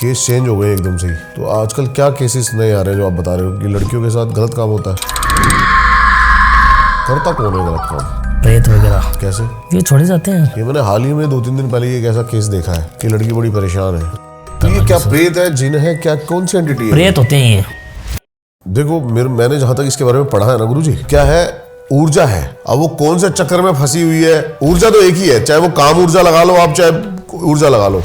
Case change हो गए एकदम से ही। तो आजकल क्या केसेस नए आ रहे हैं जो आप बता रहे हो कि लड़कियों के साथ गलत काम होता है? करता कौन है गलत काम? प्रेत वगैरह कैसे ये छोड़े जाते हैं। ये मैंने हाल ही में 2-3 दिन पहले एक ऐसा केस देखा है कि लड़की बड़ी परेशान है। तो ये क्या प्रेत है, जिन है, क्या कौन सी एंटिटी है? प्रेत होते हैं ये। देखो मैंने जहां तक इसके बारे में पढ़ा है ना गुरुजी, क्या है, ऊर्जा है। अब वो कौन से चक्कर में फंसी हुई है, ऊर्जा तो एक ही है, चाहे वो काम ऊर्जा लगा लो आप, चाहे ऊर्जा लगा लो।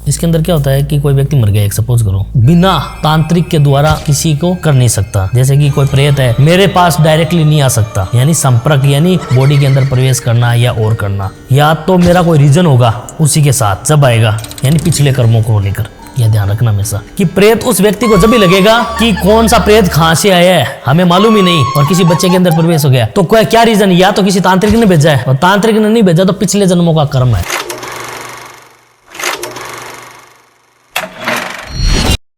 इसके अंदर क्या होता है कि कोई व्यक्ति मर गया, एक सपोज करो, बिना तांत्रिक के द्वारा किसी को कर नहीं सकता। जैसे कि कोई प्रेत है, मेरे पास डायरेक्टली नहीं आ सकता, यानी संपर्क, यानी बॉडी के अंदर प्रवेश करना या और करना, या तो मेरा कोई रीजन होगा उसी के साथ जब आएगा, यानी पिछले कर्मों को लेकर। यह ध्यान रखना हमेशा कि प्रेत उस व्यक्ति को जब भी लगेगा कि कौन सा प्रेत कहां से आया है हमें मालूम ही नहीं, और किसी बच्चे के अंदर प्रवेश हो गया, तो क्या रीजन, या तो किसी तांत्रिक ने भेजा है, और तांत्रिक ने नहीं भेजा तो पिछले जन्मों का कर्म है।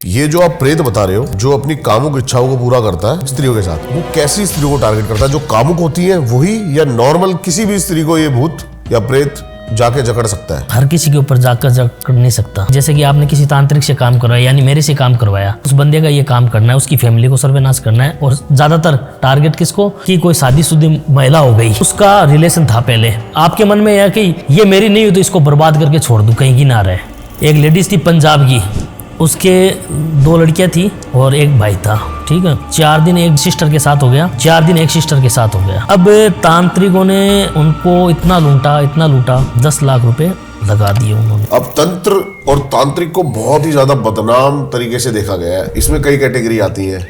ये जो आप प्रेत बता रहे हो, जो अपनी कामुक इच्छाओं को पूरा करता है स्त्रियों के साथ, वो कैसी स्त्रियों को टारगेट करता है? जो कामुक होती है वही, या नॉर्मल किसी भी स्त्री को ये भूत या प्रेत जाके जकड़ सकता है? हर किसी के ऊपर जाकर जकड़ नहीं सकता। जैसे कि आपने किसी तांत्रिक से काम करवाया, यानी मेरे से काम करवाया, उस बंदे का ये काम करना है, उसकी फैमिली को सर्वनाश करना है, और ज्यादातर टारगेट किसको, कि कोई शादीशुदा महिला हो गई, उसका रिलेशन था पहले, आपके मन में यह कि ये मेरी नहीं हुई तो इसको बर्बाद करके छोड़ दूं, कहीं की ना रहे। एक लेडीज थी पंजाब की, उसके 2 लड़कियां थी और एक भाई था, ठीक है। 4 दिन एक सिस्टर के साथ हो गया, 4 दिन एक सिस्टर के साथ हो गया। अब तांत्रिकों ने उनको इतना लूटा 10 लाख रुपए लगा दिए उन्होंने। अब तंत्र और तांत्रिक को बहुत ही ज्यादा बदनाम तरीके से देखा गया है। इसमें कई कैटेगरी आती है।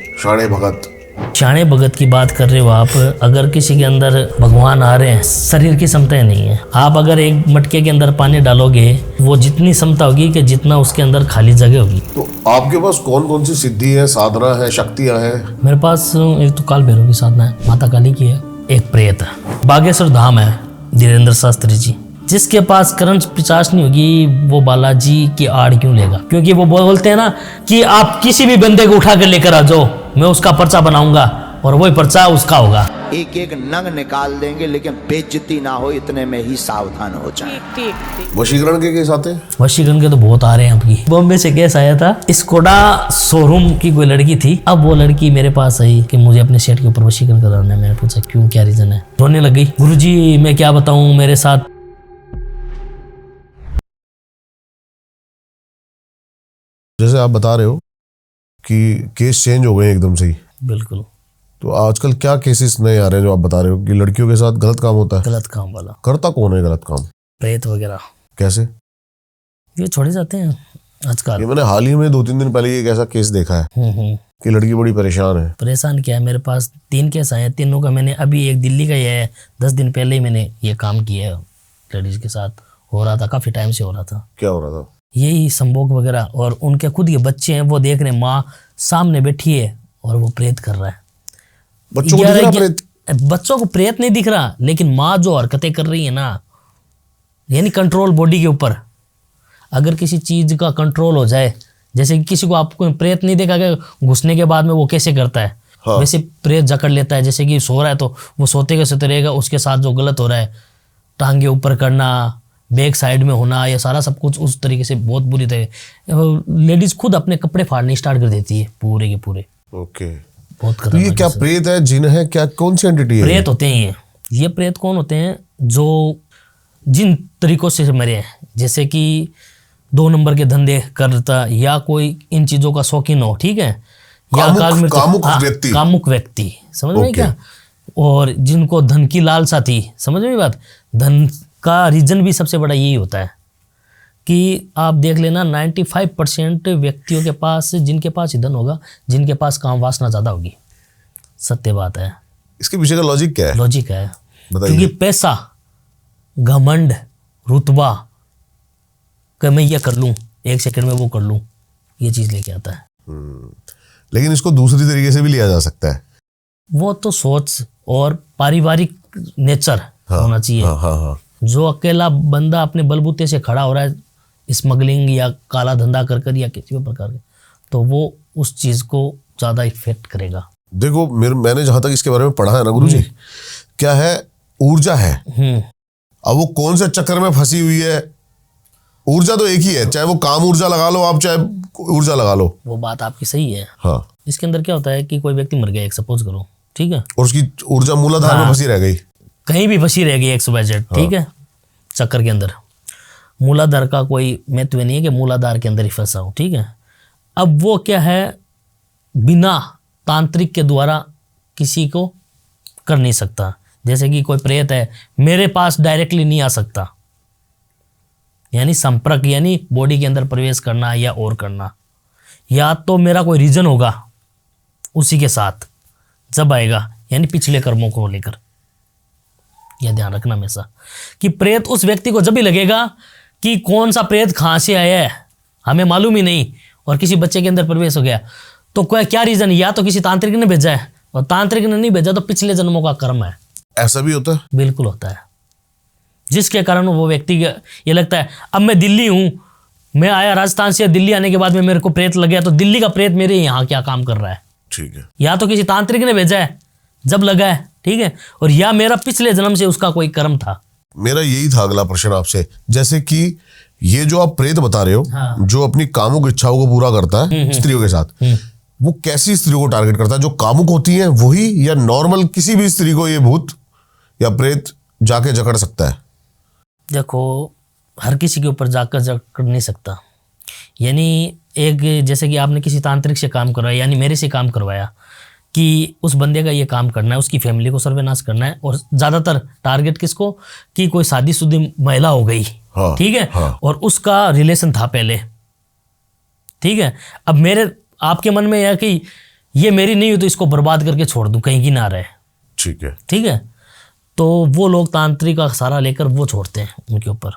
शाणे भगत की बात कर रहे हो आप। अगर किसी के अंदर भगवान आ रहे हैं, शरीर की क्षमता नहीं है, आप अगर एक मटके के अंदर पानी डालोगे, वो जितनी क्षमता होगी कि जितना उसके अंदर खाली जगह होगी। तो आपके पास कौन कौन सी सिद्धि है, साधना है, शक्तियां हैं? मेरे पास एक तो काल भैरव की साधना है, माता काली की है, एक प्रेत है, बागेश्वर धाम है, धीरेन्द्र शास्त्री जी। जिसके पास करंट पिचास नहीं होगी वो बालाजी की आड़ क्यों लेगा? क्योंकि वो बोलते हैं ना कि आप किसी भी बंदे को उठा कर लेकर आ जाओ, मैं उसका पर्चा बनाऊंगा और वही पर्चा उसका होगा। एक एक नंग निकाल देंगे, लेकिन बेइज्जती ना हो इतने में ही सावधान हो जाए। वशीकरण के केस आते हैं? वशीकरण के तो बहुत आ रहे हैं आपकी। बॉम्बे से केस आया था, स्कोडा शोरूम की कोई लड़की थी। अब वो लड़की मेरे पास आई कि मुझे अपने सेट के ऊपर वशीकरण कराना है। मैंने पूछा क्यों, क्या रीजन है? रोने लग गई। गुरुजी मैं क्या बताऊं, मेरे साथ जैसे आप बता रहे हो कि केस चेंज हो गए एकदम से ही। बिल्कुल। तो आजकल क्या केसेस नए आ रहे हैं जो आप बता रहे हो कि लड़कियों के साथ गलत काम होता है? गलत काम वाला। करता कौन है गलत काम? प्रेत वगैरह। कैसे ये छोड़े जाते हैं आजकल। ये मैंने हाल ही में 2-3 दिन पहले एक ऐसा केस देखा है कि लड़की बड़ी परेशान है। परेशान क्या है, मेरे पास 3 केस आए हैं, तीनों का मैंने अभी एक दिल्ली का ही है, 10 दिन पहले ही मैंने ये काम किया है। लेडीज के साथ हो रहा था, काफी टाइम से हो रहा था। क्या हो रहा था? यही संभोग वगैरह, और उनके खुद के बच्चे हैं, वो देख रहे हैं, माँ सामने बैठी है और वो प्रेत कर रहा है। बच्चों को दिख रहा प्रेत? बच्चों को प्रेत नहीं दिख रहा, लेकिन माँ जो हरकतें कर रही है ना, यानी कंट्रोल बॉडी के ऊपर। अगर किसी चीज का कंट्रोल हो जाए, जैसे कि किसी को आपको प्रेत नहीं देखा कि घुसने के बाद में वो कैसे करता है, हाँ। वैसे प्रेत जकड़ लेता है। जैसे कि सो रहा है तो वो सोते के सोते रहेगा, उसके साथ जो गलत हो रहा है, टांगे ऊपर करना, बैक साइड में होना, ये सारा सब कुछ उस तरीके से बहुत बुरी तरह लेडीज खुद अपने कपड़े फाड़ने स्टार्ट कर देती है पूरे के पूरे। ओके। बहुत तो ये क्या प्रेत है, जिन है, क्या कौन सी एंटिटी है? प्रेत होते हैं ये प्रेत कौन होते हैं? जो जिन तरीकों से मरे हैं, जैसे कि 2 नंबर के धंधे करता, या कोई इन चीजों का शौकीन हो, ठीक है, या कामुक व्यक्ति, समझ में क्या? और जिनको धन की लालसा थी, समझ में बात? धन का रीजन भी सबसे बड़ा यही होता है कि आप देख लेना 95% व्यक्तियों के पास, जिनके पास धन होगा, जिनके पास काम वासना ज्यादा होगी। सत्य बात है। इसके पीछे का लॉजिक क्या है? लॉजिक है क्योंकि पैसा, घमंड, रुतबा, कि मैं ये कर लूं, 1 सेकंड में वो कर लूं, ये चीज लेके आता है। लेकिन इसको दूसरी तरीके से भी लिया जा सकता है। वो तो सोच और पारिवारिक नेचर होना चाहिए। हाँ। जो अकेला बंदा अपने बलबूते से खड़ा हो रहा है, स्मगलिंग या काला धंधा कर या किसी भी प्रकार के, तो वो उस चीज को ज्यादा इफेक्ट करेगा। देखो मैंने जहां तक इसके बारे में पढ़ा है ना गुरुजी, क्या है, ऊर्जा है। अब वो कौन से चक्कर में फंसी हुई है, ऊर्जा तो एक ही है, चाहे वो काम ऊर्जा लगा लो आप, चाहे ऊर्जा लगा लो। वो बात आपकी सही है। हाँ, इसके अंदर क्या होता है कि कोई व्यक्ति मर गया, एक सपोज करो, ठीक है, और उसकी ऊर्जा मूलाधार में फंसी रह गई, कहीं भी फंसी रह गई XYZ, ठीक है, चक्कर के अंदर। मूलाधार का कोई महत्व नहीं है कि मूलाधार के अंदर ही फंसा हो, ठीक है। अब वो क्या है, बिना तांत्रिक के द्वारा किसी को कर नहीं सकता। जैसे कि कोई प्रेत है, मेरे पास डायरेक्टली नहीं आ सकता, यानी संपर्क, यानी बॉडी के अंदर प्रवेश करना या और करना, या तो मेरा कोई रीजन होगा उसी के साथ जब आएगा, यानी पिछले कर्मों को लेकर। यह ध्यान रखना हमेशा कि प्रेत उस व्यक्ति को जब भी लगेगा कि कौन सा प्रेत कहाँ से आया है हमें मालूम ही नहीं, और किसी बच्चे के अंदर प्रवेश हो गया, तो कोई क्या रीजन, या तो किसी तांत्रिक ने भेजा है, और तांत्रिक ने नहीं भेजा तो पिछले जन्मों का कर्म है। ऐसा भी होता है? बिल्कुल होता है, जिसके कारण वो व्यक्ति ये लगता है अब मैं दिल्ली हूँ, मैं आया राजस्थान से, दिल्ली आने के बाद में मेरे को प्रेत लग गया, तो दिल्ली का प्रेत मेरे यहाँ क्या काम कर रहा है। ठीक है, या तो किसी तांत्रिक ने भेजा है जब लगा है, ठीक है, और या मेरा पिछले जन्म से उसका कोई कर्म था। मेरा यही था अगला प्रश्न आपसे, जैसे कि ये जो आप प्रेत बता रहे हो, हाँ। जो अपनी कामुक इच्छाओं को पूरा करता है स्त्रियों के साथ, वो कैसी स्त्रियों को टारगेट करता है? जो कामुक होती है वही, या नॉर्मल किसी भी स्त्री को ये भूत या प्रेत जाके जकड़ सकता है? देखो, हर किसी के ऊपर जाकर जकड़ नहीं सकता। यानी एक, जैसे कि आपने किसी तांत्रिक से काम करवाया, यानी मेरे से काम करवाया कि उस बंदे का ये काम करना है, उसकी फैमिली को सर्वनाश करना है, और ज़्यादातर टारगेट किसको, कि कोई शादीशुदा महिला हो गई, हाँ, ठीक है, हाँ। और उसका रिलेशन था पहले, ठीक है। अब मेरे आपके मन में यह कि ये मेरी नहीं हुई तो इसको बर्बाद करके छोड़ दूं, कहीं की ना रहे, ठीक है, ठीक है। तो वो लोग तांत्रिक का सहारा लेकर वो छोड़ते हैं उनके ऊपर,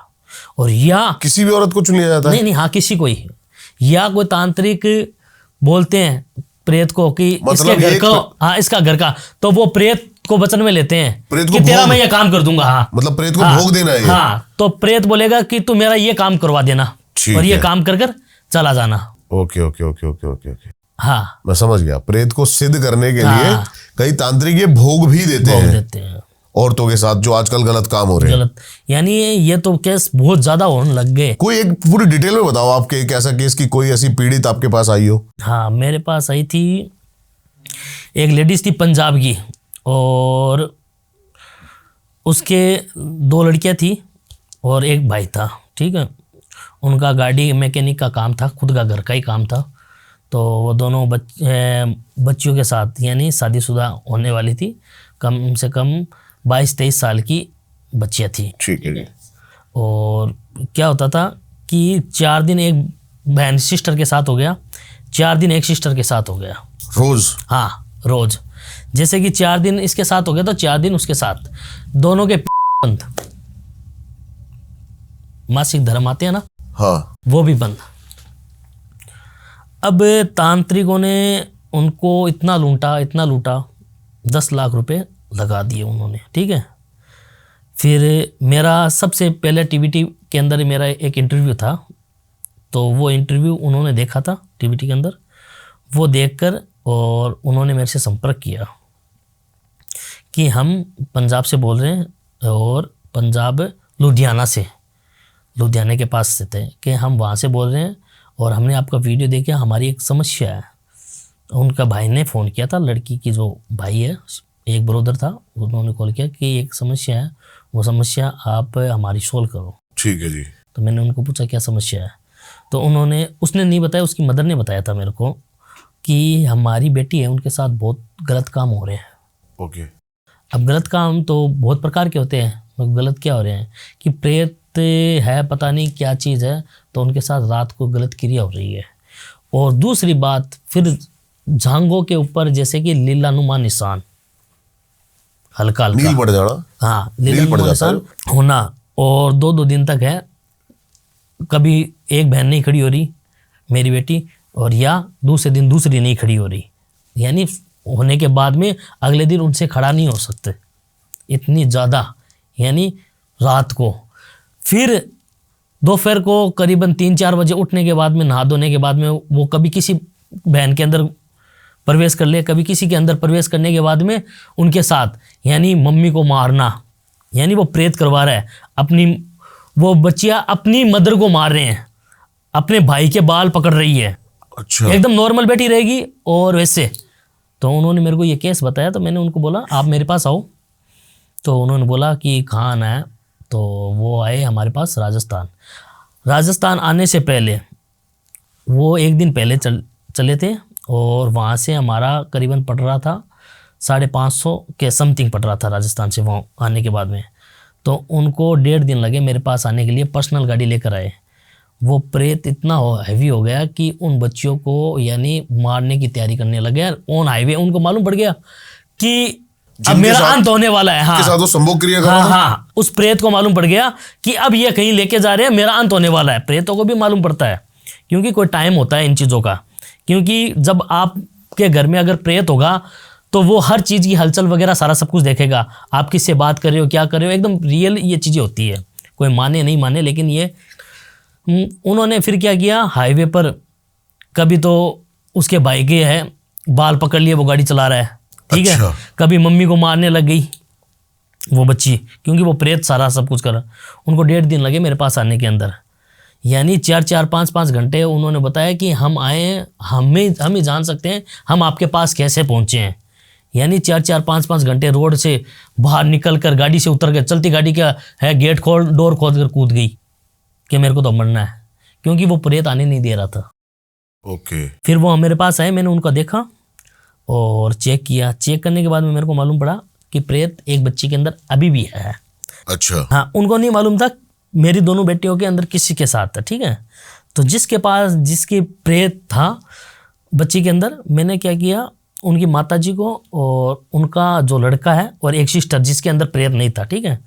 और या किसी भी औरत को चुन लिया जाता है? नहीं, हाँ, किसी को ही, या कोई तांत्रिक बोलते हैं प्रेत को कि मतलब इसके घर का, हाँ, इसका घर का, तो वो प्रेत को वचन में लेते हैं प्रेत कि को तेरा भोग, मैं ये काम कर दूंगा, हाँ, मतलब प्रेत को हाँ, भोग देना है ये? हाँ, तो प्रेत बोलेगा कि तू मेरा ये काम करवा देना, ठीक और ये है। काम कर कर चला जाना। Okay okay okay okay okay okay, हाँ, मैं समझ गया। प्रेत को सिद्ध करने के हाँ। लिए कई तांत्रिक ये भोग भी देते भोग हैं देते हैं औरतों के साथ, जो आजकल गलत काम हो रहे हैं। गलत, यानी ये तो केस बहुत ज्यादा होने लग गए। कोई एक पूरी डिटेल में बताओ आपके एक ऐसा केस की कोई ऐसी पीड़ित आपके पास आई हो? हाँ, मेरे पास आई थी एक लेडीज थी पंजाब की, और उसके 2 लड़कियां थी और एक भाई था, ठीक है। उनका गाड़ी मैकेनिक का काम था, खुद का घर का ही काम था। तो वो दोनों बच्चियों के साथ, यानी शादीशुदा होने वाली थी, कम से कम 22-23 साल की बच्चियाँ थी, ठीक है। और क्या होता था कि 4 दिन एक बहन सिस्टर के साथ हो गया, 4 दिन एक सिस्टर के साथ हो गया, रोज? हाँ, रोज। जैसे कि 4 दिन इसके साथ हो गया तो 4 दिन उसके साथ, दोनों के बंद, मासिक धर्म आते हैं ना, हाँ, वो भी बंद। अब तांत्रिकों ने उनको इतना लूटा, 10 लाख रुपए लगा दिए उन्होंने, ठीक है। फिर मेरा सबसे पहले टीवीटी के अंदर मेरा एक इंटरव्यू था, तो वो इंटरव्यू उन्होंने देखा था टीवीटी के अंदर, वो देखकर और उन्होंने मेरे से संपर्क किया कि हम पंजाब से बोल रहे हैं, और पंजाब लुधियाना के पास से थे, कि हम वहाँ से बोल रहे हैं और हमने आपका वीडियो देखा, हमारी एक समस्या है। उनका भाई ने फ़ोन किया था, लड़की की जो भाई है, एक ब्रदर था, उन्होंने कॉल किया कि एक समस्या है, वो समस्या आप हमारी सोल्व करो। ठीक है जी। तो मैंने उनको पूछा क्या समस्या है, तो उसने नहीं बताया, उसकी मदर ने बताया था मेरे को कि हमारी बेटी है, उनके साथ बहुत गलत काम हो रहे हैं। ओके। अब गलत काम तो बहुत प्रकार के होते हैं, तो गलत क्या हो रहे हैं कि प्रेत है, पता नहीं क्या चीज़ है, तो उनके साथ रात को गलत क्रिया हो रही है। और दूसरी बात, फिर झांगों के ऊपर जैसे कि लीलानुमा निशान, हल्का नील पड़ जाना, हाँ, नील पड़ लीलानुमा जाता निशान होना, और 2-2 दिन तक है, कभी एक बहन नहीं खड़ी हो रही मेरी बेटी, और या दूसरे दिन दूसरी नहीं खड़ी हो रही, यानी होने के बाद में अगले दिन उनसे खड़ा नहीं हो सकते, इतनी ज़्यादा, यानी रात को। फिर दोपहर को करीबन 3-4 बजे उठने के बाद में, नहा धोने के बाद में, वो कभी किसी बहन के अंदर प्रवेश कर ले, कभी किसी के अंदर प्रवेश करने के बाद में उनके साथ, यानी मम्मी को मारना, यानी वो प्रेत करवा रहा है अपनी, वो बच्चियाँ अपनी मदर को मार रहे हैं, अपने भाई के बाल पकड़ रही है, अच्छा। एकदम नॉर्मल बैठी रहेगी और वैसे। तो उन्होंने मेरे को ये केस बताया, तो मैंने उनको बोला आप मेरे पास आओ। तो उन्होंने बोला कि कहाँ आना है, तो वो आए हमारे पास राजस्थान। राजस्थान आने से पहले वो एक दिन पहले चले थे, और वहाँ से हमारा करीबन पड़ रहा था 550 के समथिंग पड़ रहा था राजस्थान से वहाँ आने के बाद में। तो उनको 1.5 दिन लगे मेरे पास आने के लिए, पर्सनल गाड़ी लेकर आए। वो प्रेत इतना हैवी हो गया कि उन बच्चियों को यानी मारने की तैयारी करने लगे ऑन हाईवे। उनको मालूम पड़ गया कि अब मेरा अंत होने वाला है। हाँ, साथ वो संभोग क्रिया कर हाँ, रहा था। हाँ, उस प्रेत को मालूम पड़ गया कि अब ये कहीं लेके जा रहे हैं, मेरा अंत होने वाला है। प्रेतों को भी मालूम पड़ता है, क्योंकि कोई टाइम होता है इन चीज़ों का। क्योंकि जब आपके घर में अगर प्रेत होगा तो वो हर चीज़ की हलचल वगैरह सारा सब कुछ देखेगा। आप किससे बात कर रहे हो, क्या कर रहे हो, एकदम रियल ये चीज़ें होती है। कोई माने नहीं माने, लेकिन ये उन्होंने फिर क्या किया, हाईवे पर कभी तो उसके भाई के है बाल पकड़ लिए, वो गाड़ी चला रहा है, ठीक है। कभी मम्मी को मारने लग गई वो बच्ची, क्योंकि वो प्रेत सारा सब कुछ कर। उनको 1.5 दिन लगे मेरे पास आने के अंदर, यानी 4-4, 5-5 घंटे। उन्होंने बताया कि हम आए हैं, हम ही जान सकते हैं हम आपके पास कैसे पहुँचे हैं। यानी 4-4, 5-5 घंटे रोड से बाहर निकल कर गाड़ी से उतर कर, चलती गाड़ी का है गेट खोल, डोर खोल कर कूद गई कि मेरे को तो मरना है, क्योंकि वो प्रेत आने नहीं दे रहा था। ओके। फिर वो मेरे पास आए, मैंने उनका देखा और चेक किया। चेक करने के बाद में मेरे को मालूम पड़ा कि प्रेत एक बच्ची के अंदर अभी भी है। अच्छा। हाँ, उनको नहीं मालूम था मेरी दोनों बेटियों के अंदर किसी के साथ था, ठीक है। तो जिसके पास जिसकी प्रेत था बच्ची के अंदर, मैंने क्या किया, उनकी माताजी को और उनका जो लड़का है और एक सिस्टर जिसके अंदर प्रेत नहीं था, ठीक है,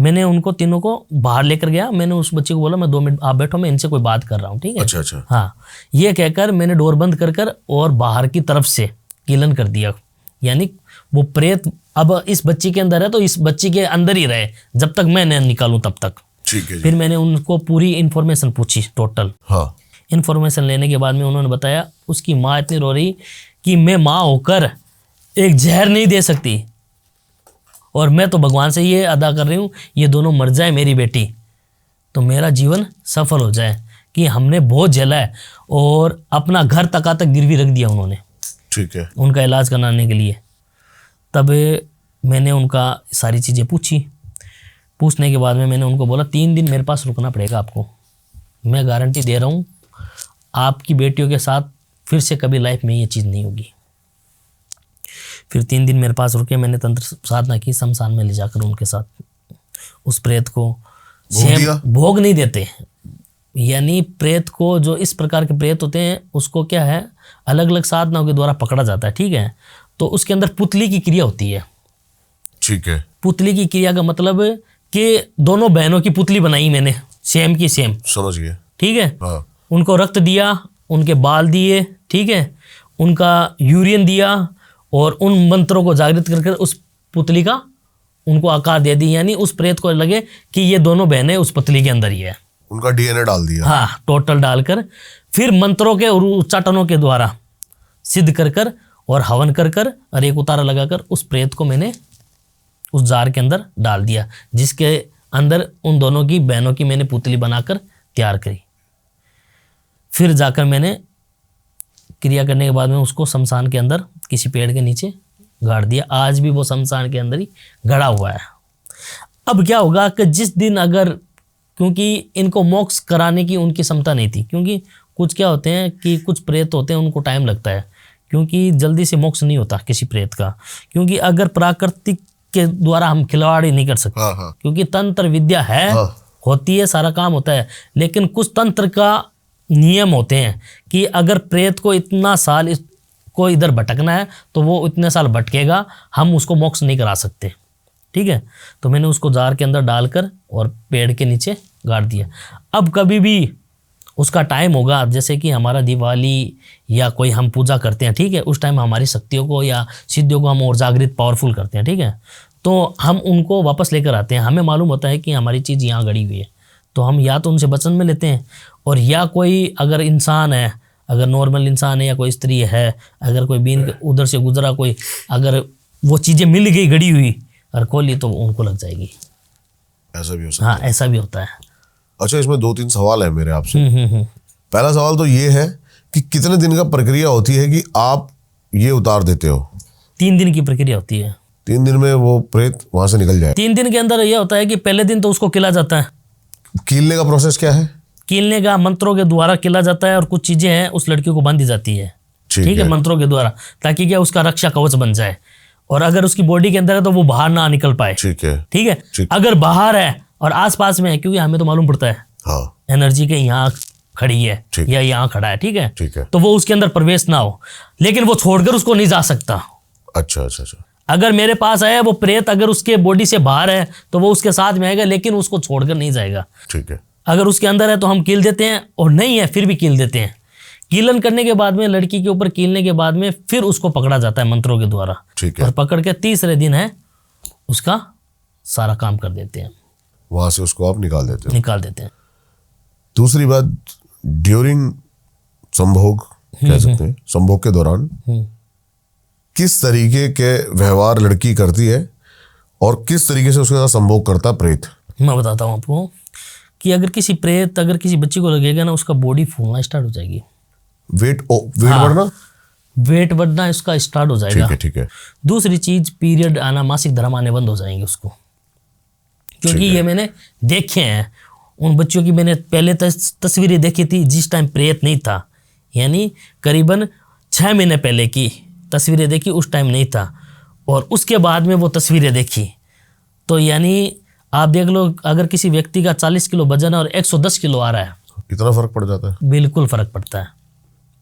मैंने उनको तीनों को बाहर लेकर गया। मैंने उस बच्ची को बोला मैं 2 मिनट आप बैठो, मैं इनसे कोई बात कर रहा हूँ, ठीक है। अच्छा। हाँ, ये कहकर मैंने डोर बंद कर और बाहर की तरफ से कीलन कर दिया। यानी वो प्रेत अब इस बच्ची के अंदर है, तो इस बच्ची के अंदर ही रहे जब तक मैं न निकालूं तब तक। ठीक है। फिर मैंने उनको पूरी इन्फॉर्मेशन पूछी टोटल। हाँ। इन्फॉर्मेशन लेने के बाद में उन्होंने बताया उसकी माँ इतनी रो रही कि मैं माँ होकर एक जहर नहीं दे सकती, और मैं तो भगवान से ये अदा कर रही हूँ ये दोनों मर जाए मेरी बेटी, तो मेरा जीवन सफल हो जाए, कि हमने बहुत झेला है। और अपना घर तक गिरवी रख दिया उन्होंने, ठीक है, उनका इलाज कराने के लिए। तब मैंने उनका सारी चीज़ें पूछी। पूछने के बाद में मैंने उनको बोला 3 दिन मेरे पास रुकना पड़ेगा आपको, मैं गारंटी दे रहा हूँ आपकी बेटियों के साथ फिर से कभी लाइफ में ये चीज़ नहीं होगी। फिर 3 दिन मेरे पास रुके। मैंने तंत्र साधना की, शमशान में ले जाकर उनके साथ उस प्रेत को भोग नहीं देते। यानी प्रेत को, जो इस प्रकार के प्रेत होते हैं उसको क्या है, अलग अलग साधनाओं के द्वारा पकड़ा जाता है, ठीक है। तो उसके अंदर पुतली की क्रिया होती है। ठीक है। पुतली की क्रिया का मतलब कि दोनों बहनों की पुतली बनाई मैंने, सेम की सेम, समझ गया, ठीक है। हाँ। उनको रक्त दिया, उनके बाल दिए, ठीक है, उनका यूरिन दिया, और उन मंत्रों को जागृत करके उस पुतली का उनको आकार दे दी। यानी उस प्रेत को लगे कि ये दोनों बहनें उस पुतली के अंदर ही है, उनका डीएनए डाल दिया। हाँ, टोटल डालकर फिर मंत्रों के और उच्चाटनों के द्वारा सिद्ध कर और हवन कर और एक उतारा लगाकर उस प्रेत को मैंने उस जार के अंदर डाल दिया, जिसके अंदर उन दोनों की बहनों की मैंने पुतली बनाकर तैयार करी। फिर जाकर मैंने क्रिया करने के बाद में उसको शमशान के अंदर किसी पेड़ के नीचे गाड़ दिया। आज भी वो शमशान के अंदर ही गड़ा हुआ है। अब क्या होगा कि जिस दिन अगर, क्योंकि इनको मोक्ष कराने की उनकी क्षमता नहीं थी, क्योंकि कुछ क्या होते हैं कि कुछ प्रेत होते हैं उनको टाइम लगता है, क्योंकि जल्दी से मोक्ष नहीं होता किसी प्रेत का, क्योंकि अगर प्राकृतिक के द्वारा हम खिलवाड़ ही नहीं कर सकते। हाँ। क्योंकि तंत्र विद्या है, होती है, सारा काम होता है, लेकिन कुछ तंत्र का नियम होते हैं कि अगर प्रेत को इतना साल को इधर भटकना है तो वो इतने साल भटकेगा, हम उसको मोक्ष नहीं करा सकते, ठीक है। तो मैंने उसको जार के अंदर डालकर और पेड़ के नीचे गाड़ दिया। अब कभी भी उसका टाइम होगा, जैसे कि हमारा दिवाली या कोई हम पूजा करते हैं, ठीक है, उस टाइम हमारी शक्तियों को या सिद्धियों को हम और जागृत पावरफुल करते हैं, ठीक है, तो हम उनको वापस लेकर आते हैं। हमें मालूम होता है कि हमारी चीज़ यहाँ गड़ी हुई है, तो हम या तो उनसे वचन में लेते हैं, और या कोई अगर इंसान है, अगर नॉर्मल इंसान है या कोई स्त्री है, अगर कोई बीन उधर से गुजरा कोई, अगर वो चीज़ें मिल गई गड़ी हुई और खोली तो उनको लग जाएगी। ऐसा भी हो सकता हाँ, ऐसा भी होता है। अच्छा, इसमें 2-3 सवाल है मेरे आपसे। पहला सवाल तो ये है कि कितने दिन का प्रक्रिया होती है कि आप ये उतार देते हो? 3 दिन की प्रक्रिया होती है। 3 दिन में वो प्रेत वहां से निकल जाए? 3 दिन के अंदर यह होता है कि पहले दिन तो उसको किला जाता है। कीलने का प्रोसेस क्या है? कीलने का मंत्रों के द्वारा किला जाता है और कुछ चीजें हैं उस लड़की को बांधी जाती है, ठीक है, मंत्रों के द्वारा, ताकि क्या उसका रक्षा कवच बन जाए। और अगर उसकी बॉडी के अंदर है तो वो बाहर ना निकल पाए। ठीक है, ठीक है। अगर बाहर है और आसपास में है, क्योंकि हमें तो मालूम पड़ता है हाँ, एनर्जी के यहाँ खड़ी है या यहाँ खड़ा है, ठीक है, ठीक है, तो वो उसके अंदर प्रवेश ना हो, लेकिन वो छोड़कर उसको नहीं जा सकता। अच्छा अच्छा अच्छा। अगर मेरे पास है वो प्रेत, अगर उसके बॉडी से बाहर है तो वो उसके साथ में आएगा, लेकिन उसको छोड़कर नहीं जाएगा। ठीक है। अगर उसके अंदर है तो हम कील देते हैं, और नहीं है फिर भी कील देते हैं। कीलन करने के बाद में, लड़की के ऊपर कीलने के बाद में फिर उसको पकड़ा जाता है मंत्रों के द्वारा। ठीक है। और पकड़ के तीसरे दिन है उसका सारा काम कर देते हैं, वहां से उसको आप निकाल देते हैं। दूसरी बात, ड्यूरिंग संभोग कह सकते हैं, संभोग के दौरान किस तरीके के व्यवहार लड़की करती है और किस तरीके से उसके साथ संभोग करता प्रेत? मैं बताता हूँ आपको कि अगर किसी प्रेत अगर किसी बच्ची को लगेगा ना, उसका बॉडी फूलना स्टार्ट हो जाएगी, वेट बढ़ना, वेट बढ़ना इसका स्टार्ट हो जाएगा। ठीक है, ठीक है। दूसरी चीज, पीरियड आना, मासिक धर्म आने बंद हो जाएंगे उसको, क्योंकि ये मैंने देखे हैं उन बच्चों की। मैंने पहले तस्वीरें देखी थी जिस टाइम प्रेत नहीं था, यानी करीबन 6 महीने पहले की तस्वीरें देखी, उस टाइम नहीं था, और उसके बाद में वो तस्वीरें देखी, तो यानी आप देख लो, अगर किसी व्यक्ति का 40 किलो वजन है और 110 किलो आ रहा है, इतना फर्क पड़ जाता है? बिल्कुल फर्क पड़ता है।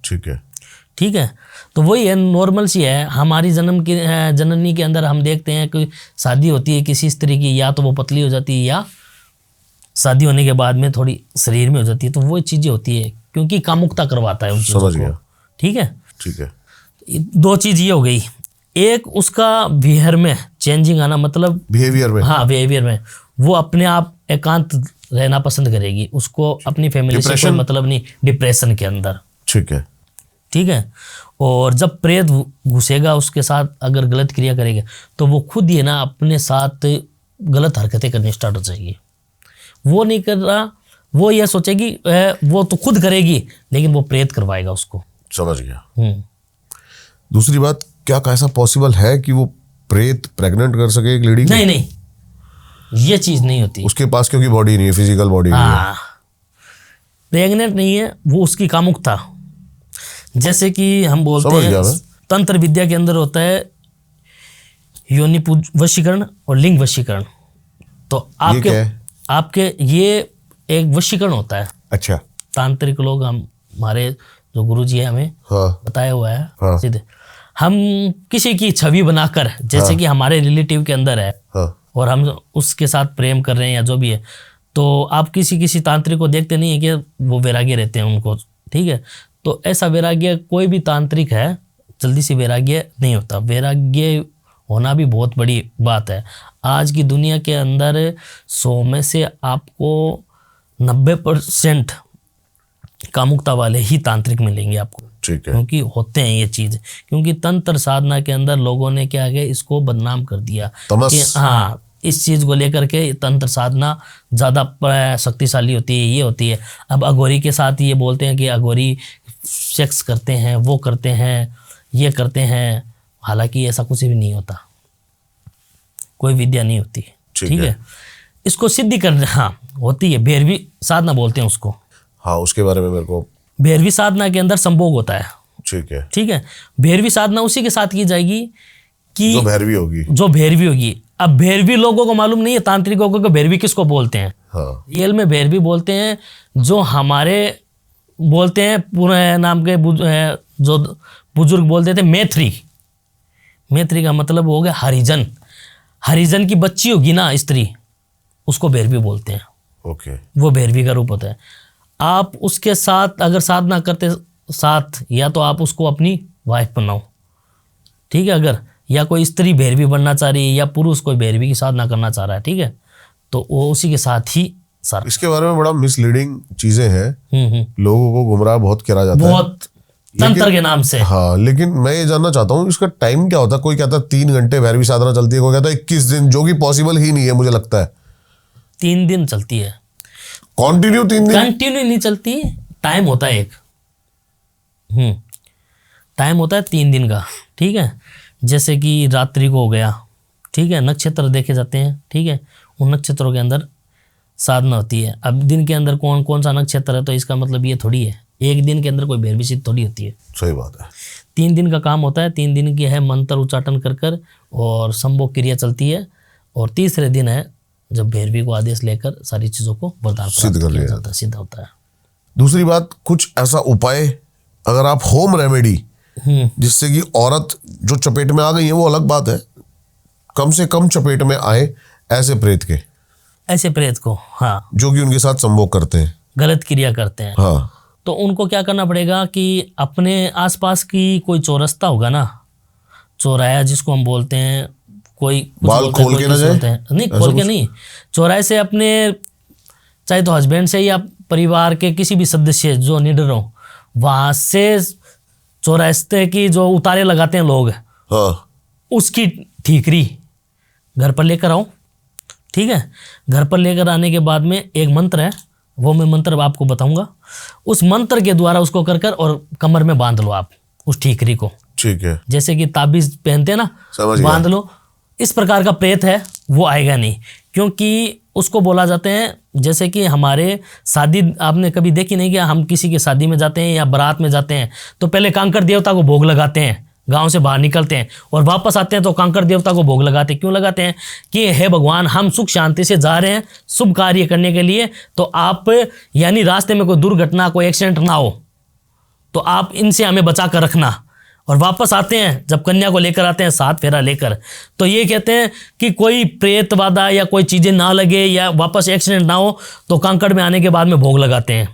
ठीक है, ठीक है। तो वही है, नॉर्मल सी है। हमारी जननी के अंदर हम देखते हैं कि शादी होती है किसी स्त्री की, या तो वो पतली हो जाती है या शादी होने के बाद में थोड़ी शरीर में हो जाती है, तो वो चीज़ें होती है क्योंकि कामुकता करवाता है उन चीज़ों को। समझ गया। ठीक है, ठीक है। 2 चीज़ ये हो गई, एक उसका बिहेवियर में चेंजिंग आना, मतलब बिहेवियर में, हाँ बिहेवियर में, वो अपने आप एकांत रहना पसंद करेगी, उसको अपनी फैमिली से कोई मतलब नहीं, डिप्रेशन के अंदर। ठीक है, ठीक है। और जब प्रेत घुसेगा उसके साथ, अगर गलत क्रिया करेगा तो वो खुद ही ना अपने साथ गलत हरकतें करनी स्टार्ट हो जाएगी। वो नहीं कर रहा, वो ये सोचेगी वो तो खुद करेगी, लेकिन वो प्रेत करवाएगा उसको। समझ गया। दूसरी बात, क्या ऐसा पॉसिबल है कि वो प्रेत प्रेग्नेंट कर सके एक लेडी को? नहीं नहीं, ये चीज नहीं होती उसके पास, क्योंकि बॉडी नहीं है, फिजिकल बॉडी नहीं है। प्रेग्नेंट नहीं है, वो उसकी कामुकता, जैसे कि हम बोलते हैं तंत्र विद्या के अंदर होता है योनि वशीकरण और लिंग वशीकरण। तो आपके ये एक वशीकरण होता है। अच्छा। तांत्रिक लोग, हमारे जो गुरुजी है हमें बताया हुआ है, सीधे हम किसी की छवि बनाकर, जैसे कि हमारे रिलेटिव के अंदर है और हम उसके साथ प्रेम कर रहे हैं या जो भी है, तो आप किसी तांत्रिक को देखते नहीं है कि वो वैराग्य रहते हैं उनको, ठीक है। तो ऐसा वैराग्य कोई भी तांत्रिक है, जल्दी से वैराग्य नहीं होता। वैराग्य होना भी बहुत बड़ी बात है। आज की दुनिया के अंदर 100 में से आपको 90% कामुकता वाले ही तांत्रिक मिलेंगे आपको। ठीक है। क्योंकि होते हैं ये चीज, क्योंकि तंत्र साधना के अंदर लोगों ने क्या है, इसको बदनाम कर दिया कि हाँ, इस चीज को लेकर के तंत्र साधना ज्यादा शक्तिशाली होती है, ये होती है। अब अघोरी के साथ ये बोलते हैं कि अघोरी सेक्स करते हैं, वो करते हैं, ये करते हैं, हालांकि ऐसा कुछ भी नहीं होता, कोई विद्या नहीं होती। ठीक है। इसको सिद्धि करना, हाँ होती है, भैरवी साधना बोलते हैं उसको। हाँ, उसके बारे में मेरे को। भैरवी साधना के अंदर संभोग होता है। ठीक है। ठीक है। भैरवी साधना उसी के साथ की जाएगी कि जो भैरवी होगी। अब भैरवी लोगों को मालूम नहीं है, तांत्रिकों को, भैरवी किसको बोलते हैं। हाँ। रियल में भैरवी बोलते हैं जो हमारे बोलते हैं पूरे नाम के जो बुजुर्ग बोलते थे मैत्री। मैत्री का मतलब हो गया हरिजन। हरिजन की बच्ची होगी ना स्त्री, उसको भैरवी बोलते हैं। ओके। वो भैरवी का रूप होता है। आप उसके साथ अगर साधना करते साथ, या तो आप उसको अपनी वाइफ बनाओ, ठीक है। अगर या कोई स्त्री भैरवी बनना चाह रही है या पुरुष कोई भैरवी की साधना करना चाह रहा है, ठीक है, तो वो उसी के साथ ही सारा। इसके बारे में बड़ा मिसलीडिंग चीजें हैं, लोगों को गुमराह बहुत करा जाता है, बहुत तंत्र के नाम से। हाँ, लेकिन मैं ये जानना चाहता हूँ इसका टाइम क्या होता है? कोई कहता है 3 घंटे भैरवी साधना चलती है, कोई कहता है 21 दिन, जो कि पॉसिबल ही नहीं है मुझे लगता है। 3 दिन चलती है। कंटिन्यू 3 दिन? कंटिन्यू नहीं चलती, टाइम होता है एक। टाइम होता है 3 दिन का, ठीक है। जैसे कि रात्रि को हो गया, ठीक है, नक्षत्र देखे जाते हैं, ठीक है, उन नक्षत्रों के अंदर साधना होती है। अब दिन के अंदर कौन कौन सा नक्षत्र है, तो इसका मतलब ये थोड़ी है एक दिन के अंदर कोई भैरवी सिद्धि थोड़ी होती है। सही बात है। 3 दिन का काम होता है, 3 दिन की है मंत्र उच्चाटन कर कर और संभोग क्रिया चलती है, और तीसरे दिन है जब भैरवी को आदेश लेकर सारी चीज़ों को वरदान सिद्ध कर लिया जाता है, सिद्ध होता है। दूसरी बात, कुछ ऐसा उपाय अगर आप होम रेमेडी जिससे कि औरत जो चपेट में आ गई है, वो अलग बात है, कम से कम चपेट में आए ऐसे प्रेत के, ऐसे प्रेत को, हाँ, जो कि उनके साथ संभोग करते हैं, गलत क्रिया करते हैं, हाँ, तो उनको क्या करना पड़ेगा कि अपने आसपास की कोई चौरस्ता होगा ना, चौराया जिसको हम बोलते हैं, कोई बाल खोल के ना जाए, नहीं खोल के नहीं, चौराहे से अपने चाहे तो हस्बैंड से या परिवार के किसी भी सदस्य जो निडर हो, वहां से चौरास्ते की जो उतारे लगाते हैं लोग, हाँ, उसकी ठीकरी घर पर लेकर आओ, ठीक है। घर पर लेकर आने के बाद में एक मंत्र है, वो मैं मंत्र आपको बताऊंगा, उस मंत्र के द्वारा उसको कर कर और कमर में बांध लो आप उस ठीकरी को, ठीक है, जैसे कि ताबीज पहनते हैं ना, समझ गया। बांध लो। इस प्रकार का प्रेत है वो आएगा नहीं, क्योंकि उसको बोला जाते हैं, जैसे कि हमारे शादी आपने कभी देखी नहीं कि हम किसी की शादी में जाते हैं या बारात में जाते हैं तो पहले कांकर देवता को भोग लगाते हैं, गांव से बाहर निकलते हैं और वापस आते हैं तो कांकर देवता को भोग लगाते हैं। क्यों लगाते हैं कि हे भगवान, हम सुख शांति से जा रहे हैं शुभ कार्य करने के लिए, तो आप यानी रास्ते में कोई दुर्घटना, कोई एक्सीडेंट ना हो, तो आप इनसे हमें बचा कर रखना। और वापस आते हैं जब कन्या को लेकर आते हैं 7 फेरा लेकर, तो ये कहते हैं कि कोई प्रेत बाधा या कोई चीज़ें ना लगे या वापस एक्सीडेंट ना हो, तो कांकड़ में आने के बाद में भोग लगाते हैं।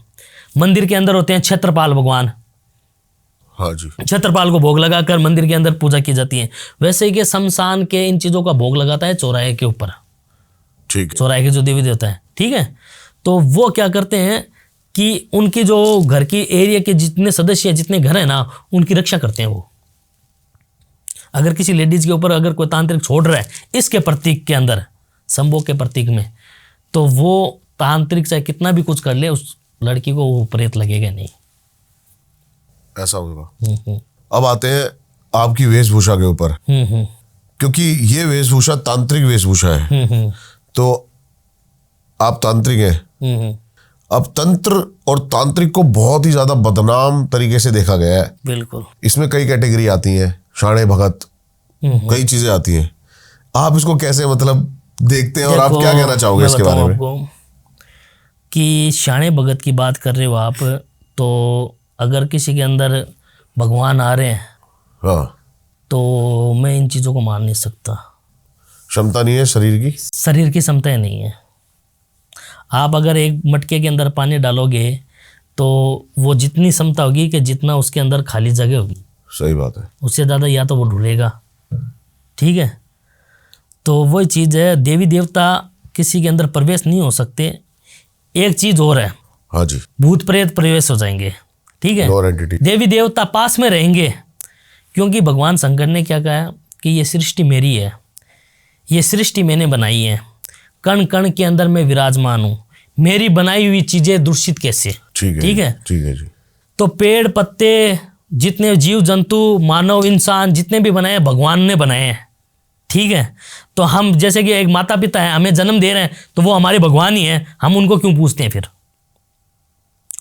मंदिर के अंदर होते हैं क्षेत्रपाल भगवान, हाँ जी, क्षेत्रपाल को भोग लगाकर मंदिर के अंदर पूजा की जाती है। वैसे ही कि शमशान के इन चीज़ों का भोग लगाता है चौराहे के ऊपर, ठीक है, चौराहे के जो देवी देवता है, ठीक है। तो वो क्या करते हैं कि उनकी जो घर की एरिया के जितने सदस्य हैं, जितने घर हैं ना, उनकी रक्षा करते हैं वो। अगर किसी लेडीज के ऊपर अगर कोई तांत्रिक छोड़ रहा है इसके प्रतीक के अंदर, संभोग के प्रतीक में, तो वो तांत्रिक चाहे कितना भी कुछ कर ले, उस लड़की को वो प्रेत लगेगा नहीं। ऐसा होगा। अब आते हैं आपकी वेशभूषा के ऊपर, क्योंकि ये वेशभूषा तांत्रिक वेशभूषा है, तो आप तांत्रिक हैं। अब तंत्र और तांत्रिक को बहुत ही ज्यादा बदनाम तरीके से देखा गया है। बिल्कुल, इसमें कई कैटेगरी आती हैं, शाणे भगत, कई चीजें आती हैं। आप इसको कैसे मतलब देखते हैं और आप क्या कहना चाहोगे इसके बारे में? कि शाणे भगत की बात कर रहे हो आप, तो अगर किसी के अंदर भगवान आ रहे हैं, हाँ, तो मैं इन चीज़ों को मान नहीं सकता। क्षमता नहीं है शरीर की, शरीर की क्षमता नहीं है। आप अगर एक मटके के अंदर पानी डालोगे तो वो जितनी क्षमता होगी कि जितना उसके अंदर खाली जगह होगी, सही बात है, उससे ज़्यादा या तो वो ढूंढेगा, ठीक है। तो वही चीज़ है, देवी देवता किसी के अंदर प्रवेश नहीं हो सकते। एक चीज़ और है, हाँ जी, भूत प्रेत प्रवेश हो जाएंगे, ठीक है। और एंटिटी, देवी देवता पास में रहेंगे, क्योंकि भगवान शंकर ने क्या कहा कि ये सृष्टि मेरी है, ये सृष्टि मैंने बनाई है, कण कण के अंदर मैं विराजमान हूँ, मेरी बनाई हुई चीज़ें दूषित कैसे, ठीक है, ठीक है। ठीक है जी। तो पेड़ पत्ते, जितने जीव जंतु, मानव, इंसान, जितने भी बनाए भगवान ने बनाए हैं, ठीक है। तो हम जैसे कि एक माता पिता है, हमें जन्म दे रहे हैं, तो वो हमारे भगवान ही हैं, हम उनको क्यों पूछते हैं फिर?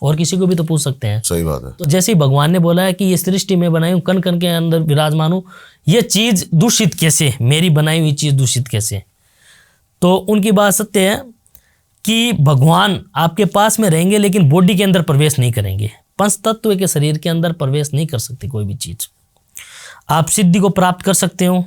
और किसी को भी तो पूछ सकते हैं। सही बात है। तो जैसे ही भगवान ने बोला है कि ये सृष्टि में बनाई हूँ, कण कण के अंदर विराजमान हूँ, ये चीज़ दूषित कैसे, मेरी बनाई हुई चीज़ दूषित कैसे? तो उनकी बात सत्य है कि भगवान आपके पास में रहेंगे लेकिन बॉडी के अंदर प्रवेश नहीं करेंगे। पंच तत्व के शरीर के अंदर प्रवेश नहीं कर सकती कोई भी चीज़। आप सिद्धि को प्राप्त कर सकते हो,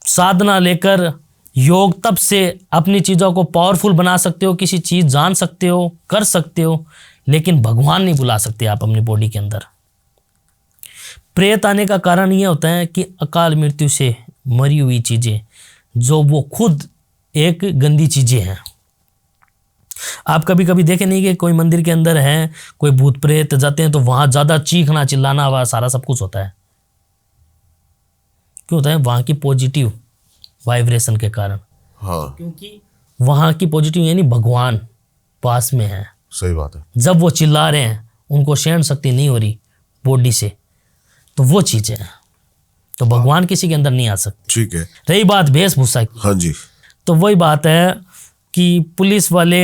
साधना लेकर योग तप से अपनी चीज़ों को पावरफुल बना सकते हो, किसी चीज़ जान सकते हो, कर सकते हो, लेकिन भगवान नहीं बुला सकते आप अपनी बॉडी के अंदर। प्रेत आने का कारण यह होता है कि अकाल मृत्यु से मरी हुई चीज़ें, जो वो खुद एक गंदी चीज़ें हैं। आप कभी कभी देखे नहीं कि कोई मंदिर के अंदर है, कोई भूत प्रेत जाते हैं तो वहाँ ज़्यादा चीखना चिल्लाना वह सारा सब कुछ होता है। क्यों होता है? वहाँ की पॉजिटिव वाइब्रेशन के कारण। हाँ, क्योंकि वहाँ की पॉजिटिव यानी भगवान पास में है। सही बात है। जब वो चिल्ला रहे हैं, उनको सहन शक्ति नहीं हो रही, बॉडी से, तो वो चीज़ें हैं। तो भगवान किसी के अंदर नहीं आ सकते। ठीक है। रही बात वेशभूषा की, हाँ जी। तो वही बात है कि पुलिस वाले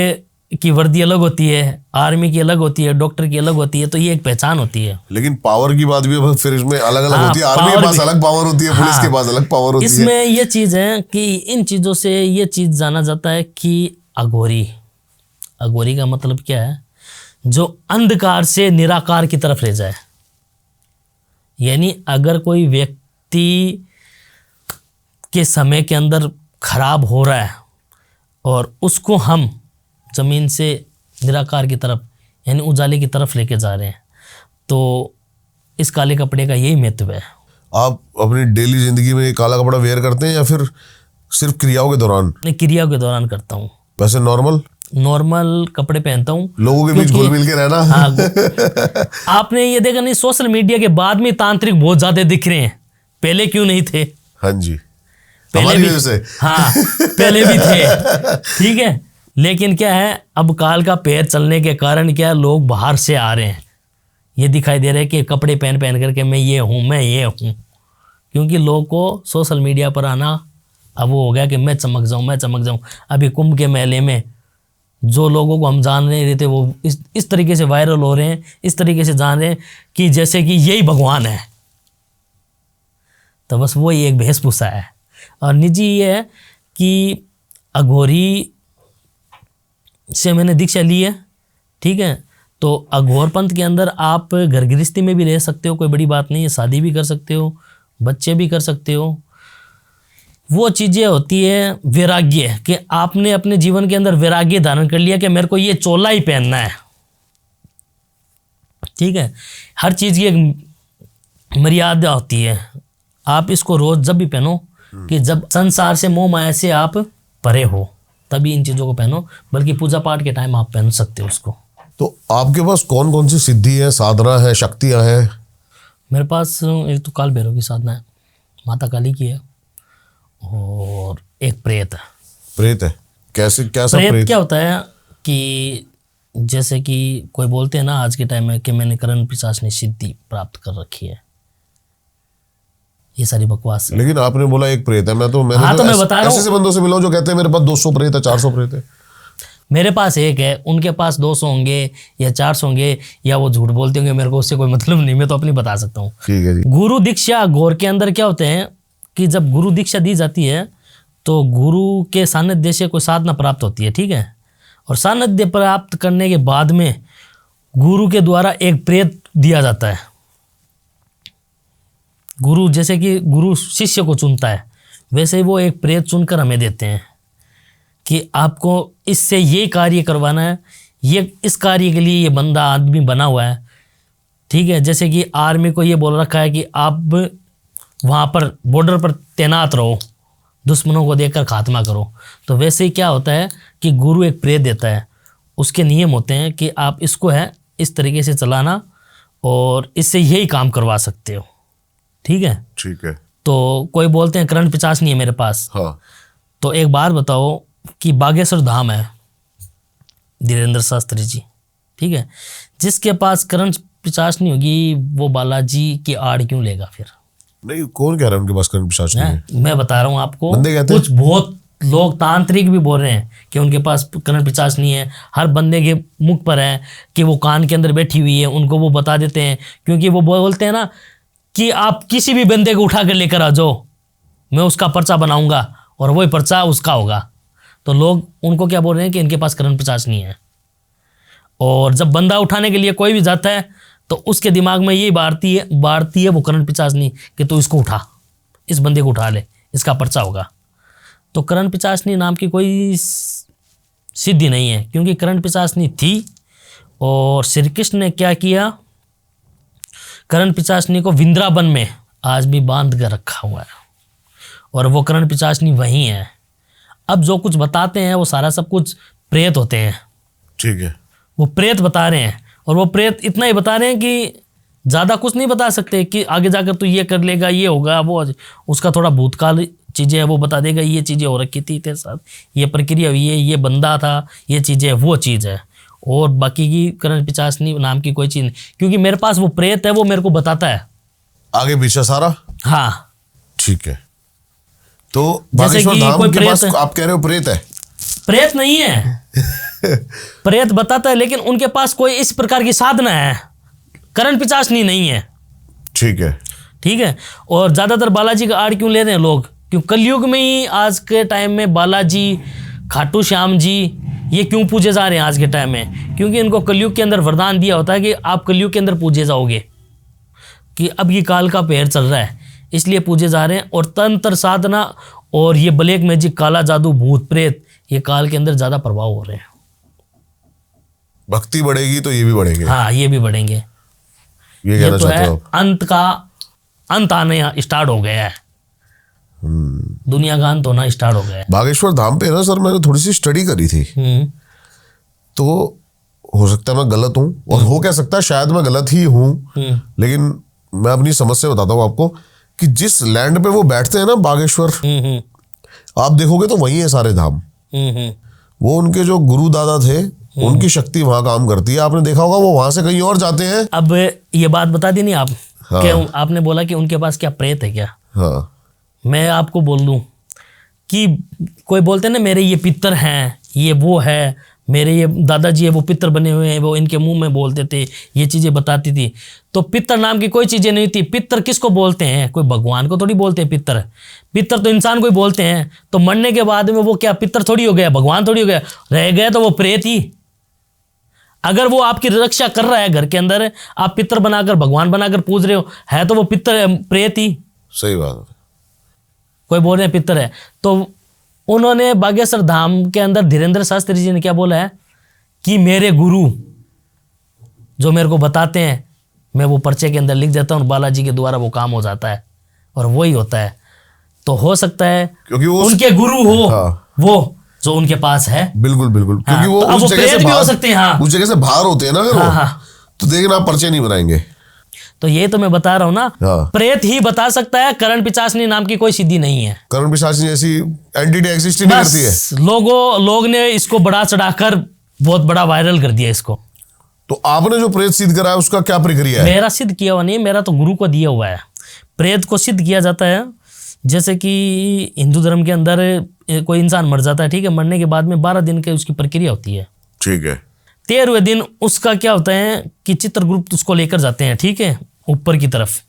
की वर्दी अलग होती है, आर्मी की अलग होती है, डॉक्टर की अलग होती है, तो ये एक पहचान होती है। लेकिन पावर की बात भी फिर इसमें अलग अलग हाँ, होती है। आर्मी के पावर पास भी- अलग पावर होती है, पुलिस हाँ, के पास अलग पावर होती है। इसमें ये चीज़ है कि इन चीज़ों से ये चीज़ जाना जाता है कि अघोरी, अघोरी का मतलब क्या है? जो अंधकार से निराकार की तरफ ले जाए। यानी अगर कोई व्यक्ति के समय के अंदर खराब हो रहा है और उसको हम जमीन से निराकार की तरफ यानी उजाले की तरफ लेके जा रहे हैं, तो इस काले कपड़े का यही महत्व है। आप अपनी डेली जिंदगी में काला कपड़ा वेयर करते हैं या फिर सिर्फ क्रियाओं के दौरान? मैं क्रिया के दौरान करता हूँ। वैसे नॉर्मल कपड़े पहनता हूँ, लोगों के बीच घुल मिल के रहना। हाँ, आपने ये देखा नहीं, सोशल मीडिया के बाद में तांत्रिक बहुत ज्यादा दिख रहे हैं, पहले क्यों नहीं थे? हाँ जी, पहले हमारी भी वजह से। हाँ, पहले भी थे, ठीक है। लेकिन क्या है, अब काल का पैर चलने के कारण क्या लोग बाहर से आ रहे हैं, ये दिखाई दे रहा है कि कपड़े पहन पहन करके मैं ये हूँ, क्योंकि लोग को सोशल मीडिया पर आना अब वो हो गया कि मैं चमक जाऊँ। अभी कुंभ के मेले में जो लोगों को हम जान नहीं रहे थे वो इस तरीके से वायरल हो रहे हैं, इस तरीके से जान रहे हैं कि जैसे कि यही भगवान है। तो बस वही एक वेशभूषा है। और निजी ये है कि अघोरी से मैंने दीक्षा ली है, ठीक है। तो अघोर पंथ के अंदर आप घर गृहस्थी में भी रह सकते हो, कोई बड़ी बात नहीं है, शादी भी कर सकते हो, बच्चे भी कर सकते हो। वो चीज़ें होती है वैराग्य, कि आपने अपने जीवन के अंदर वैराग्य धारण कर लिया कि मेरे को ये चोला ही पहनना है, ठीक है। हर चीज़ की एक मर्यादा होती है, आप इसको रोज जब भी पहनो कि जब संसार से मोह माया से आप परे हो, तभी इन चीज़ों को पहनो, बल्कि पूजा पाठ के टाइम आप पहन सकते हो उसको। तो आपके पास कौन कौन सी सिद्धि है, साधना है, शक्तियां हैं? मेरे पास एक तो काल भैरव की साधना है, माता काली की है, और एक प्रेत है। प्रेत है? कैसा प्रेत प्रेत? क्या होता है कि जैसे कि कोई बोलते हैं ना आज के टाइम में कि मैंने करण पिशाचनी सिद्धि प्राप्त कर रखी है, ये सारी बकवास है। लेकिन आपने बोला एक प्रेत है, मैं मैं बता रहा हूँ। ऐसे बंदों से मिला हूं जो कहते हैं मेरे पास 200 प्रेत है, 400 प्रेत है। मेरे पास एक है, उनके पास 200 होंगे या 400 होंगे, या वो झूठ बोलते होंगे, मेरे को उससे कोई मतलब नहीं, मैं तो अपनी बता सकता हूँ। ठीक है जी। गुरु दीक्षा घोर के अंदर क्या होते हैं कि जब गुरु दीक्षा दी जाती है तो गुरु के सानिध्य से कोई साधना प्राप्त होती है, ठीक है। और सानिध्य प्राप्त करने के बाद में गुरु के द्वारा एक प्रेत दिया जाता है। गुरु जैसे कि गुरु शिष्य को चुनता है, वैसे ही वो एक प्रेत चुनकर हमें देते हैं कि आपको इससे ये कार्य करवाना है, ये इस कार्य के लिए ये बंदा आदमी बना हुआ है, ठीक है। जैसे कि आर्मी को ये बोल रखा है कि आप वहाँ पर बॉर्डर पर तैनात रहो, दुश्मनों को देखकर खात्मा करो, तो वैसे ही क्या होता है कि गुरु एक प्रेत देता है, उसके नियम होते हैं कि आप इसको है इस तरीके से चलाना और इससे यही काम करवा सकते हो, ठीक है। ठीक है। तो कोई बोलते हैं करण पिशाचनी है मेरे पास, हाँ। तो एक बात बताओ कि बागेश्वर धाम है धीरेन्द्र शास्त्री जी, ठीक है, जिसके पास करण पिशाचनी होगी वो बालाजी की आड़ क्यों लेगा फिर? नहीं, कौन कह रहा है उनके पास करण पिशाचनी है? मैं बता रहा हूँ आपको, बंदे कहते हैं। कुछ बहुत लोग तांत्रिक भी बोल रहे हैं कि उनके पास करण पिशाचनी है, हर बंदे के मुख पर है कि वो कान के अंदर बैठी हुई है, उनको वो बता देते हैं, क्योंकि वो बोलते हैं ना कि आप किसी भी बंदे को उठा कर लेकर आ जाओ, मैं उसका पर्चा बनाऊंगा और वही पर्चा उसका होगा। तो लोग उनको क्या बोल रहे हैं कि इनके पास करण पिशाचनी है। और जब बंदा उठाने के लिए कोई भी जाता है तो उसके दिमाग में यही बाढ़ती है वो करण पिशाचनी कि तू इसको उठा, इस बंदे को उठा ले, इसका पर्चा होगा। तो करण पिशाचनी नाम की कोई सिद्धि नहीं है, क्योंकि करण पिशाचनी थी और श्री कृष्ण ने क्या किया, करण पिशाचनी को वृंदावन में आज भी बांध कर रखा हुआ है और वो करण पिशाचनी वही है। अब जो कुछ बताते हैं वो सारा सब कुछ प्रेत होते हैं, ठीक है। वो प्रेत बता रहे हैं, और वो प्रेत इतना ही बता रहे हैं कि ज़्यादा कुछ नहीं बता सकते कि आगे जाकर तू ये कर लेगा, ये होगा, वो उसका थोड़ा भूतकाल चीज़ें है वो बता देगा, ये चीज़ें हो रखी थी तेरे साथ, ये प्रक्रिया हुई है, ये बंदा था, ये चीज़ें वो चीज़ है। और बाकी की करण पिचासनी नाम की कोई चीज नहीं, क्योंकि मेरे पास वो प्रेत है, वो मेरे को बताता है आगे पीछे सारा। हाँ ठीक है। तो जैसे बागेश्वर कि धाम कोई के पास प्रेत है। आप कह रहे हो प्रेत है? प्रेत नहीं है प्रेत बताता है, लेकिन उनके पास कोई इस प्रकार की साधना है, करण पिचासनी नहीं है। ठीक है। ठीक है। और ज्यादातर बालाजी का आड़ क्यों ले रहे हैं लोग, क्यों कलयुग में ही आज के टाइम में बालाजी, खाटू श्याम जी ये क्यों पूजे जा रहे हैं आज के टाइम में, क्योंकि इनको कलयुग के अंदर वरदान दिया होता है कि आप कलयुग के अंदर पूजे जाओगे, कि अब ये काल का पहर चल रहा है इसलिए पूजे जा रहे हैं। और तंत्र साधना और ये ब्लैक मैजिक, काला जादू, भूत प्रेत, ये काल के अंदर ज्यादा प्रभाव हो रहे हैं। भक्ति बढ़ेगी तो ये भी बढ़ेंगे। हाँ ये भी बढ़ेंगे। ये ये कहना तो चाहते है हो आप? अंत आने स्टार्ट हो गया है, दुनिया का अंत होना स्टार्ट हो गया है। बागेश्वर धाम पे ना सर मैंने थोड़ी सी स्टडी करी थी, तो हो सकता है मैं गलत हूँ, और हो क्या सकता है शायद मैं गलत ही हूँ, लेकिन मैं अपनी समझ से बताता हूँ आपको कि जिस लैंड पे वो बैठते हैं ना बागेश्वर, आप देखोगे तो वही है सारे धाम। वो उनके जो गुरु दादा थे उनकी शक्ति वहां काम करती है। आपने देखा होगा वो वहां से कहीं और जाते हैं। अब ये बात बता दी नहीं आप? हाँ। क्या आपने बोला कि उनके पास क्या प्रेत है क्या? हाँ मैं आपको बोल दूं कि कोई बोलते हैं ना मेरे ये पितर हैं, ये वो है, मेरे ये दादाजी है वो पितर बने हुए हैं, वो इनके मुंह में बोलते थे, ये चीजें बताती थी। तो पितर नाम की कोई चीजें नहीं थी। पितर किसको बोलते हैं? कोई भगवान को थोड़ी बोलते हैं पितर। पितर तो इंसान को ही बोलते हैं। तो मरने के बाद में वो क्या पितर थोड़ी हो गया, भगवान थोड़ी हो गया, रह गया तो वो प्रेत ही। अगर वो आपकी रक्षा कर रहा है घर के अंदर, आप पितर बनाकर भगवान बनाकर पूज रहे हो, है तो वो पितर प्रेत ही। सही बात है। कोई बोल रहे हैं पितर है। तो उन्होंने बागेश्वर धाम के अंदर धीरेन्द्र शास्त्री जी ने क्या बोला है कि मेरे गुरु जो मेरे को बताते हैं मैं वो पर्चे के अंदर लिख देता हूँ, बालाजी के द्वारा वो काम हो जाता है, और वही होता है। तो हो सकता है क्योंकि वो उनके गुरु हो। हाँ। वो जो उनके पास है। बिल्कुल बिल्कुल। हाँ, क्योंकि वो तो अब उस वो जगह प्रेत से भी हो बाहर, सकते हैं। हाँ। उस जगह से बाहर होते हैं ना अगर हाँ, वो, हाँ। तो देखना आप पर्चे नहीं बनाएंगे। तो ये तो मैं बता रहा हूँ ना, हाँ। प्रेत ही बता सकता है, करण पिचासनी नाम की कोई सिद्धि नहीं है। करण पिशाच जैसी एंटिटी एग्जिस्ट ही नहीं करती है। बस लोग ने इसको बढ़ा चढ़ाकर बहुत बड़ा वायरल कर दिया इसको। तो आपने जो प्रेत सिद्ध करा है उसका क्या प्रक्रिया है? मेरा सिद्ध किया हुआ नहीं, मेरा तो गुरु को दिया हुआ है। प्रेत को सिद्ध किया जाता है जैसे कि हिंदू धर्म के अंदर कोई इंसान मर जाता है, ठीक है, मरने के बाद में 12 दिन की उसकी प्रक्रिया होती है। ठीक है। 13वें दिन उसका क्या होता है कि चित्रगुप्त उसको लेकर जाते हैं, ठीक है, ऊपर की तरफ,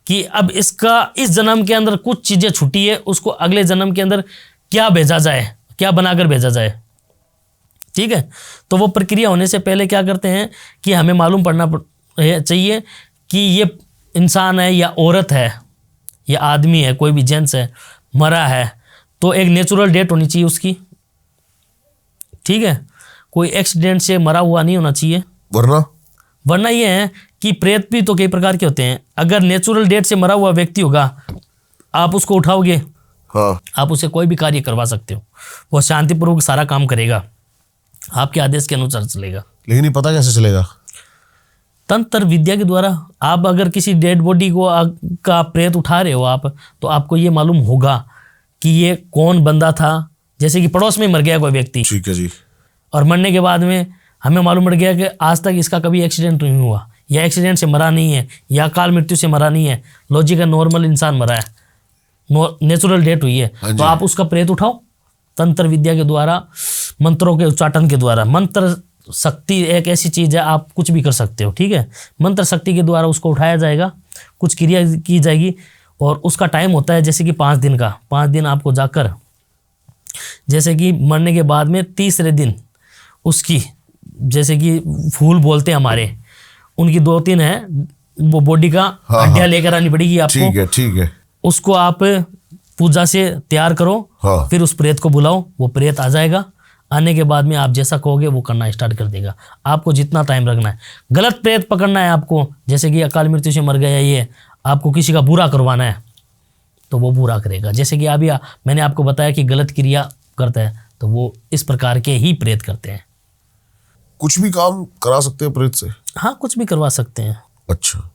कि अब इसका इस जन्म के अंदर कुछ चीजें छुटी है, उसको अगले जन्म के अंदर क्या भेजा जाए, क्या बनाकर भेजा जाए। ठीक है। तो वो प्रक्रिया होने से पहले क्या करते हैं कि हमें मालूम पड़ना चाहिए कि ये इंसान है या औरत है या आदमी है, कोई भी जेंट्स है, मरा है, तो एक नेचुरल डेथ होनी चाहिए उसकी। ठीक है। कोई एक्सीडेंट से मरा हुआ नहीं होना चाहिए, वरना ये है कि प्रेत भी तो कई प्रकार के होते हैं। अगर नेचुरल डेथ से मरा हुआ व्यक्ति होगा, आप उसको उठाओगे, हाँ। आप उसे कोई भी कार्य करवा सकते हो, वो शांतिपूर्वक सारा काम करेगा, आपके आदेश के अनुसार चलेगा। लेकिन ये पता कैसे चलेगा? तंत्र विद्या के द्वारा। आप अगर किसी डेड बॉडी को का प्रेत उठा रहे हो आप, तो आपको ये मालूम होगा कि ये कौन बंदा था। जैसे कि पड़ोस में मर गया कोई व्यक्ति, ठीक है जी, और मरने के बाद में हमें मालूम पड़ गया कि आज तक इसका कभी एक्सीडेंट नहीं हुआ, या एक्सीडेंट से मरा नहीं है, या काल मृत्यु से मरा नहीं है, लॉजिकल नॉर्मल इंसान मरा है, नेचुरल डेथ हुई है, तो आप उसका प्रेत उठाओ तंत्र विद्या के द्वारा, मंत्रों के उच्चाटन के द्वारा। मंत्र शक्ति एक ऐसी चीज़ है, आप कुछ भी कर सकते हो। ठीक है। मंत्र शक्ति के द्वारा उसको उठाया जाएगा, कुछ क्रिया की जाएगी, और उसका टाइम होता है जैसे कि 5 दिन का। 5 दिन आपको जाकर, जैसे कि मरने के बाद में 30वें दिन उसकी, जैसे कि फूल बोलते हैं हमारे, उनकी 2-3 है, वो बॉडी का हड्डियाँ लेकर आनी पड़ेगी आपको। ठीक है, ठीक है। उसको आप पूजा से तैयार करो, हाँ। फिर उस प्रेत को बुलाओ, वो प्रेत आ जाएगा। आने के बाद में आप जैसा कहोगे वो करना स्टार्ट कर देगा। आपको जितना टाइम रखना है, गलत प्रेत पकड़ना है आपको, जैसे कि अकाल मृत्यु से मर गया, ये आपको किसी का बुरा करवाना है, तो वो बुरा करेगा। जैसे कि अभी मैंने आपको बताया कि गलत क्रिया करता है, तो वो इस प्रकार के ही प्रेत करते हैं। कुछ भी काम करा सकते हैं प्रेत से? हाँ, कुछ भी करवा सकते हैं। अच्छा।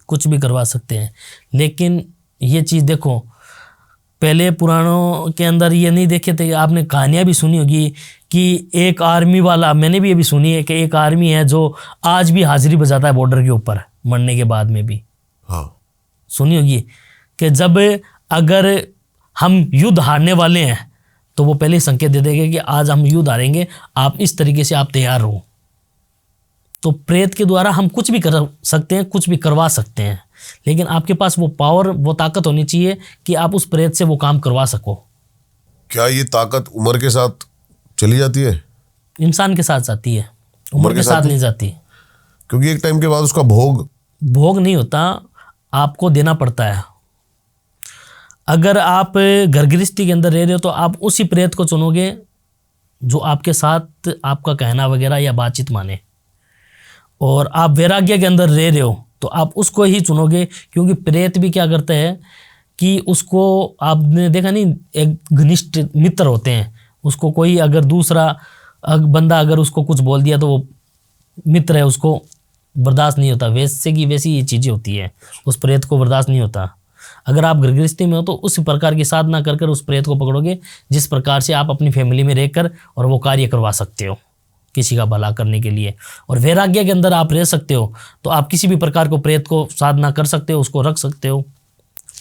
कुछ भी करवा सकते हैं, लेकिन ये चीज़ देखो, पहले पुराणों के अंदर ये नहीं देखे थे, आपने कहानियाँ भी सुनी होगी कि एक आर्मी वाला, मैंने भी अभी सुनी है कि एक आर्मी है जो आज भी हाजिरी बजाता है बॉर्डर के ऊपर मरने के बाद में भी। हाँ, सुनी होगी कि जब अगर हम युद्ध हारने वाले हैं तो वो पहले संकेत दे देंगे कि आज हम युद्ध हारेंगे, आप इस तरीके से आप तैयार हो। तो प्रेत के द्वारा हम कुछ भी कर सकते हैं, कुछ भी करवा सकते हैं, लेकिन आपके पास वो पावर, वो ताकत होनी चाहिए कि आप उस प्रेत से वो काम करवा सको। क्या ये ताकत उम्र के साथ चली जाती है? इंसान के साथ जाती है, उम्र के साथ नहीं जाती। क्योंकि एक टाइम के बाद उसका भोग नहीं होता, आपको देना पड़ता है। अगर आप घर गृहस्थी के अंदर रह रहे हो तो आप उसी प्रेत को चुनोगे जो आपके साथ आपका कहना वगैरह या बातचीत माने, और आप वैराग्य के अंदर रह रहे हो तो आप उसको ही चुनोगे। क्योंकि प्रेत भी क्या करता है कि उसको, आपने देखा नहीं, एक घनिष्ठ मित्र होते हैं, उसको कोई अगर दूसरा बंदा अगर उसको कुछ बोल दिया तो वो मित्र है, उसको बर्दाश्त नहीं होता। वैसे की वैसी ये चीज़ें होती है, उस प्रेत को बर्दाश्त नहीं होता। अगर आप घर गृहस्थी में हो तो उस प्रकार की साधना कर कर उस प्रेत को पकड़ोगे जिस प्रकार से आप अपनी फैमिली में रहकर और वो कार्य करवा सकते हो किसी का भला करने के लिए। और वैराग्य के अंदर आप रह सकते हो तो आप किसी भी प्रकार को प्रेत को साधना कर सकते हो, उसको रख सकते हो,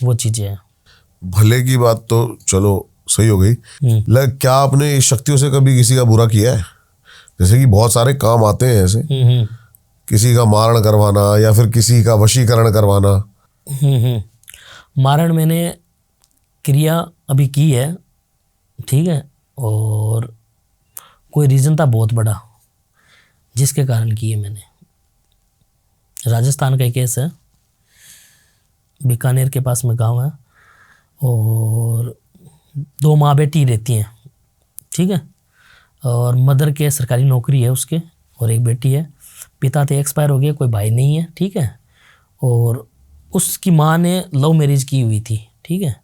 वो चीज़ें हैं। भले की बात तो चलो सही हो गई, लेकिन क्या आपने इस शक्तियों से कभी किसी का बुरा किया है? जैसे कि बहुत सारे काम आते हैं ऐसे, किसी का मारण करवाना या फिर किसी का वशीकरण करवाना। मारण मैंने क्रिया अभी की है, ठीक है, और कोई रीज़न था बहुत बड़ा जिसके कारण की है मैंने। राजस्थान का एक केस है, बीकानेर के पास में गांव है, और 2 माँ बेटी रहती हैं, ठीक है, और मदर के सरकारी नौकरी है उसके, और एक बेटी है। पिता थे एक्सपायर हो गए, कोई भाई नहीं है, ठीक है, और उसकी माँ ने लव मैरिज की हुई थी, ठीक है,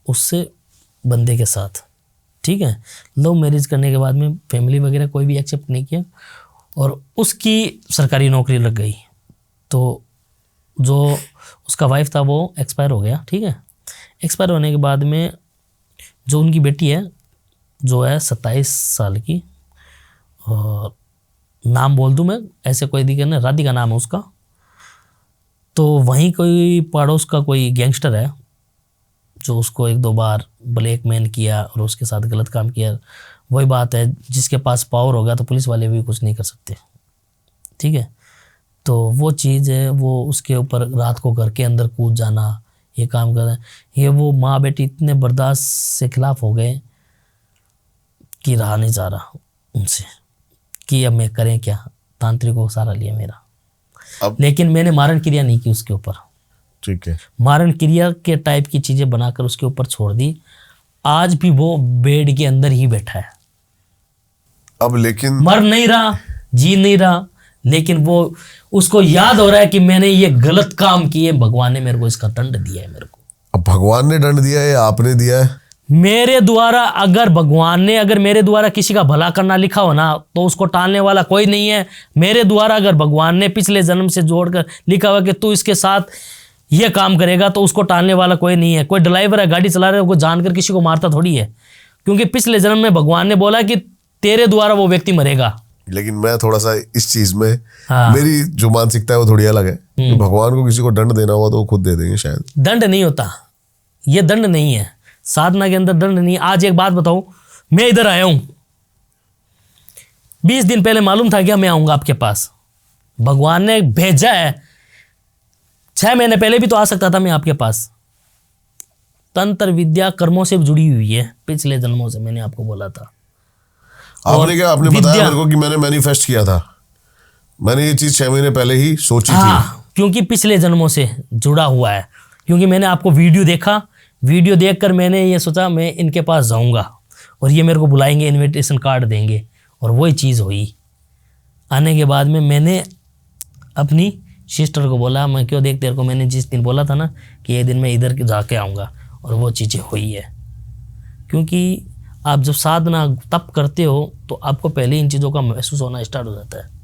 उससे बंदे के साथ, ठीक है। लव मैरिज करने के बाद में फैमिली वगैरह कोई भी एक्सेप्ट नहीं किया, और उसकी सरकारी नौकरी लग गई। तो जो उसका वाइफ था वो एक्सपायर हो गया, ठीक है। एक्सपायर होने के बाद में जो उनकी बेटी है, जो है 27 साल की, और नाम बोल दूँ मैं, ऐसे कोई दिक्कत नहीं, राधिका नाम है उसका। तो वहीं कोई पड़ोस का कोई गैंगस्टर है जो उसको 1-2 बार ब्लैकमेल किया और उसके साथ गलत काम किया। वही बात है, जिसके पास पावर होगा तो पुलिस वाले भी कुछ नहीं कर सकते, ठीक है। तो वो चीज़ है, वो उसके ऊपर रात को घर के अंदर कूद जाना, ये काम कर रहे हैं। ये वो माँ बेटी इतने बर्दाश्त से खिलाफ हो गए कि रहा नहीं जा रहा उनसे कि अब मैं करें क्या। तांत्रिकों को सहारा लिया मेरा, लेकिन मैंने मारण क्रिया नहीं की उसके ऊपर, ठीक है। मारण क्रिया के टाइप की चीज़ें बनाकर उसके ऊपर छोड़ दी। आज भी वो बेड के अंदर ही बैठा है, अब लेकिन मर नहीं रहा, जी नहीं रहा, लेकिन वो उसको याद हो रहा है कि मैंने ये गलत काम किए, भगवान ने मेरे को इसका दंड दिया है। मेरे को अब भगवान ने दंड दिया है या आपने दिया है? मेरे द्वारा, अगर भगवान ने अगर मेरे द्वारा किसी का भला करना लिखा हो ना तो उसको टालने वाला कोई नहीं है। मेरे द्वारा अगर भगवान ने पिछले जन्म से जोड़कर लिखा हुआ कि तू इसके साथ ये काम करेगा तो उसको टालने वाला कोई नहीं है। कोई ड्राइवर है, गाड़ी चला रहा है, वो जानकर किसी को मारता थोड़ी है, क्योंकि पिछले जन्म में भगवान ने बोला कि तेरे द्वारा वो व्यक्ति मरेगा। लेकिन मैं थोड़ा सा इस चीज में, हाँ। मेरी जो मानसिकता है वो थोड़ी अलग है। तो भगवान को किसी को दंड देना हुआ तो वो खुद दे देंगे शायद। दंड नहीं होता, ये दंड नहीं है, साधना के अंदर दंड नहीं है। आज एक बात बताऊं, मैं इधर आया हूं, 20 दिन पहले मालूम था कि मैं आऊंगा आपके पास, भगवान ने भेजा है। 6 महीने पहले भी तो आ सकता था मैं आपके पास। तंत्र विद्या कर्मों से जुड़ी हुई है, पिछले जन्मों से, मैंने आपको बोला था। आपने क्या, आपने बताया मेरे को कि मैंने मैनिफेस्ट किया था, मैंने ये चीज 6 महीने पहले ही सोची थी, क्योंकि पिछले जन्मों से जुड़ा हुआ है। क्योंकि मैंने आपको वीडियो देखा, वीडियो देखकर मैंने ये सोचा मैं इनके पास जाऊंगा और ये मेरे को बुलाएंगे, इनविटेशन कार्ड देंगे, और वही चीज़ हुई। आने के बाद में मैंने अपनी सिस्टर को बोला, मैं क्यों देख, तेरे को मैंने जिस दिन बोला था ना कि ये दिन मैं इधर जाके आऊँगा, और वो चीज़ें हुई है। क्योंकि आप जब साधना तप करते हो तो आपको पहले इन चीज़ों का महसूस होना स्टार्ट हो जाता है।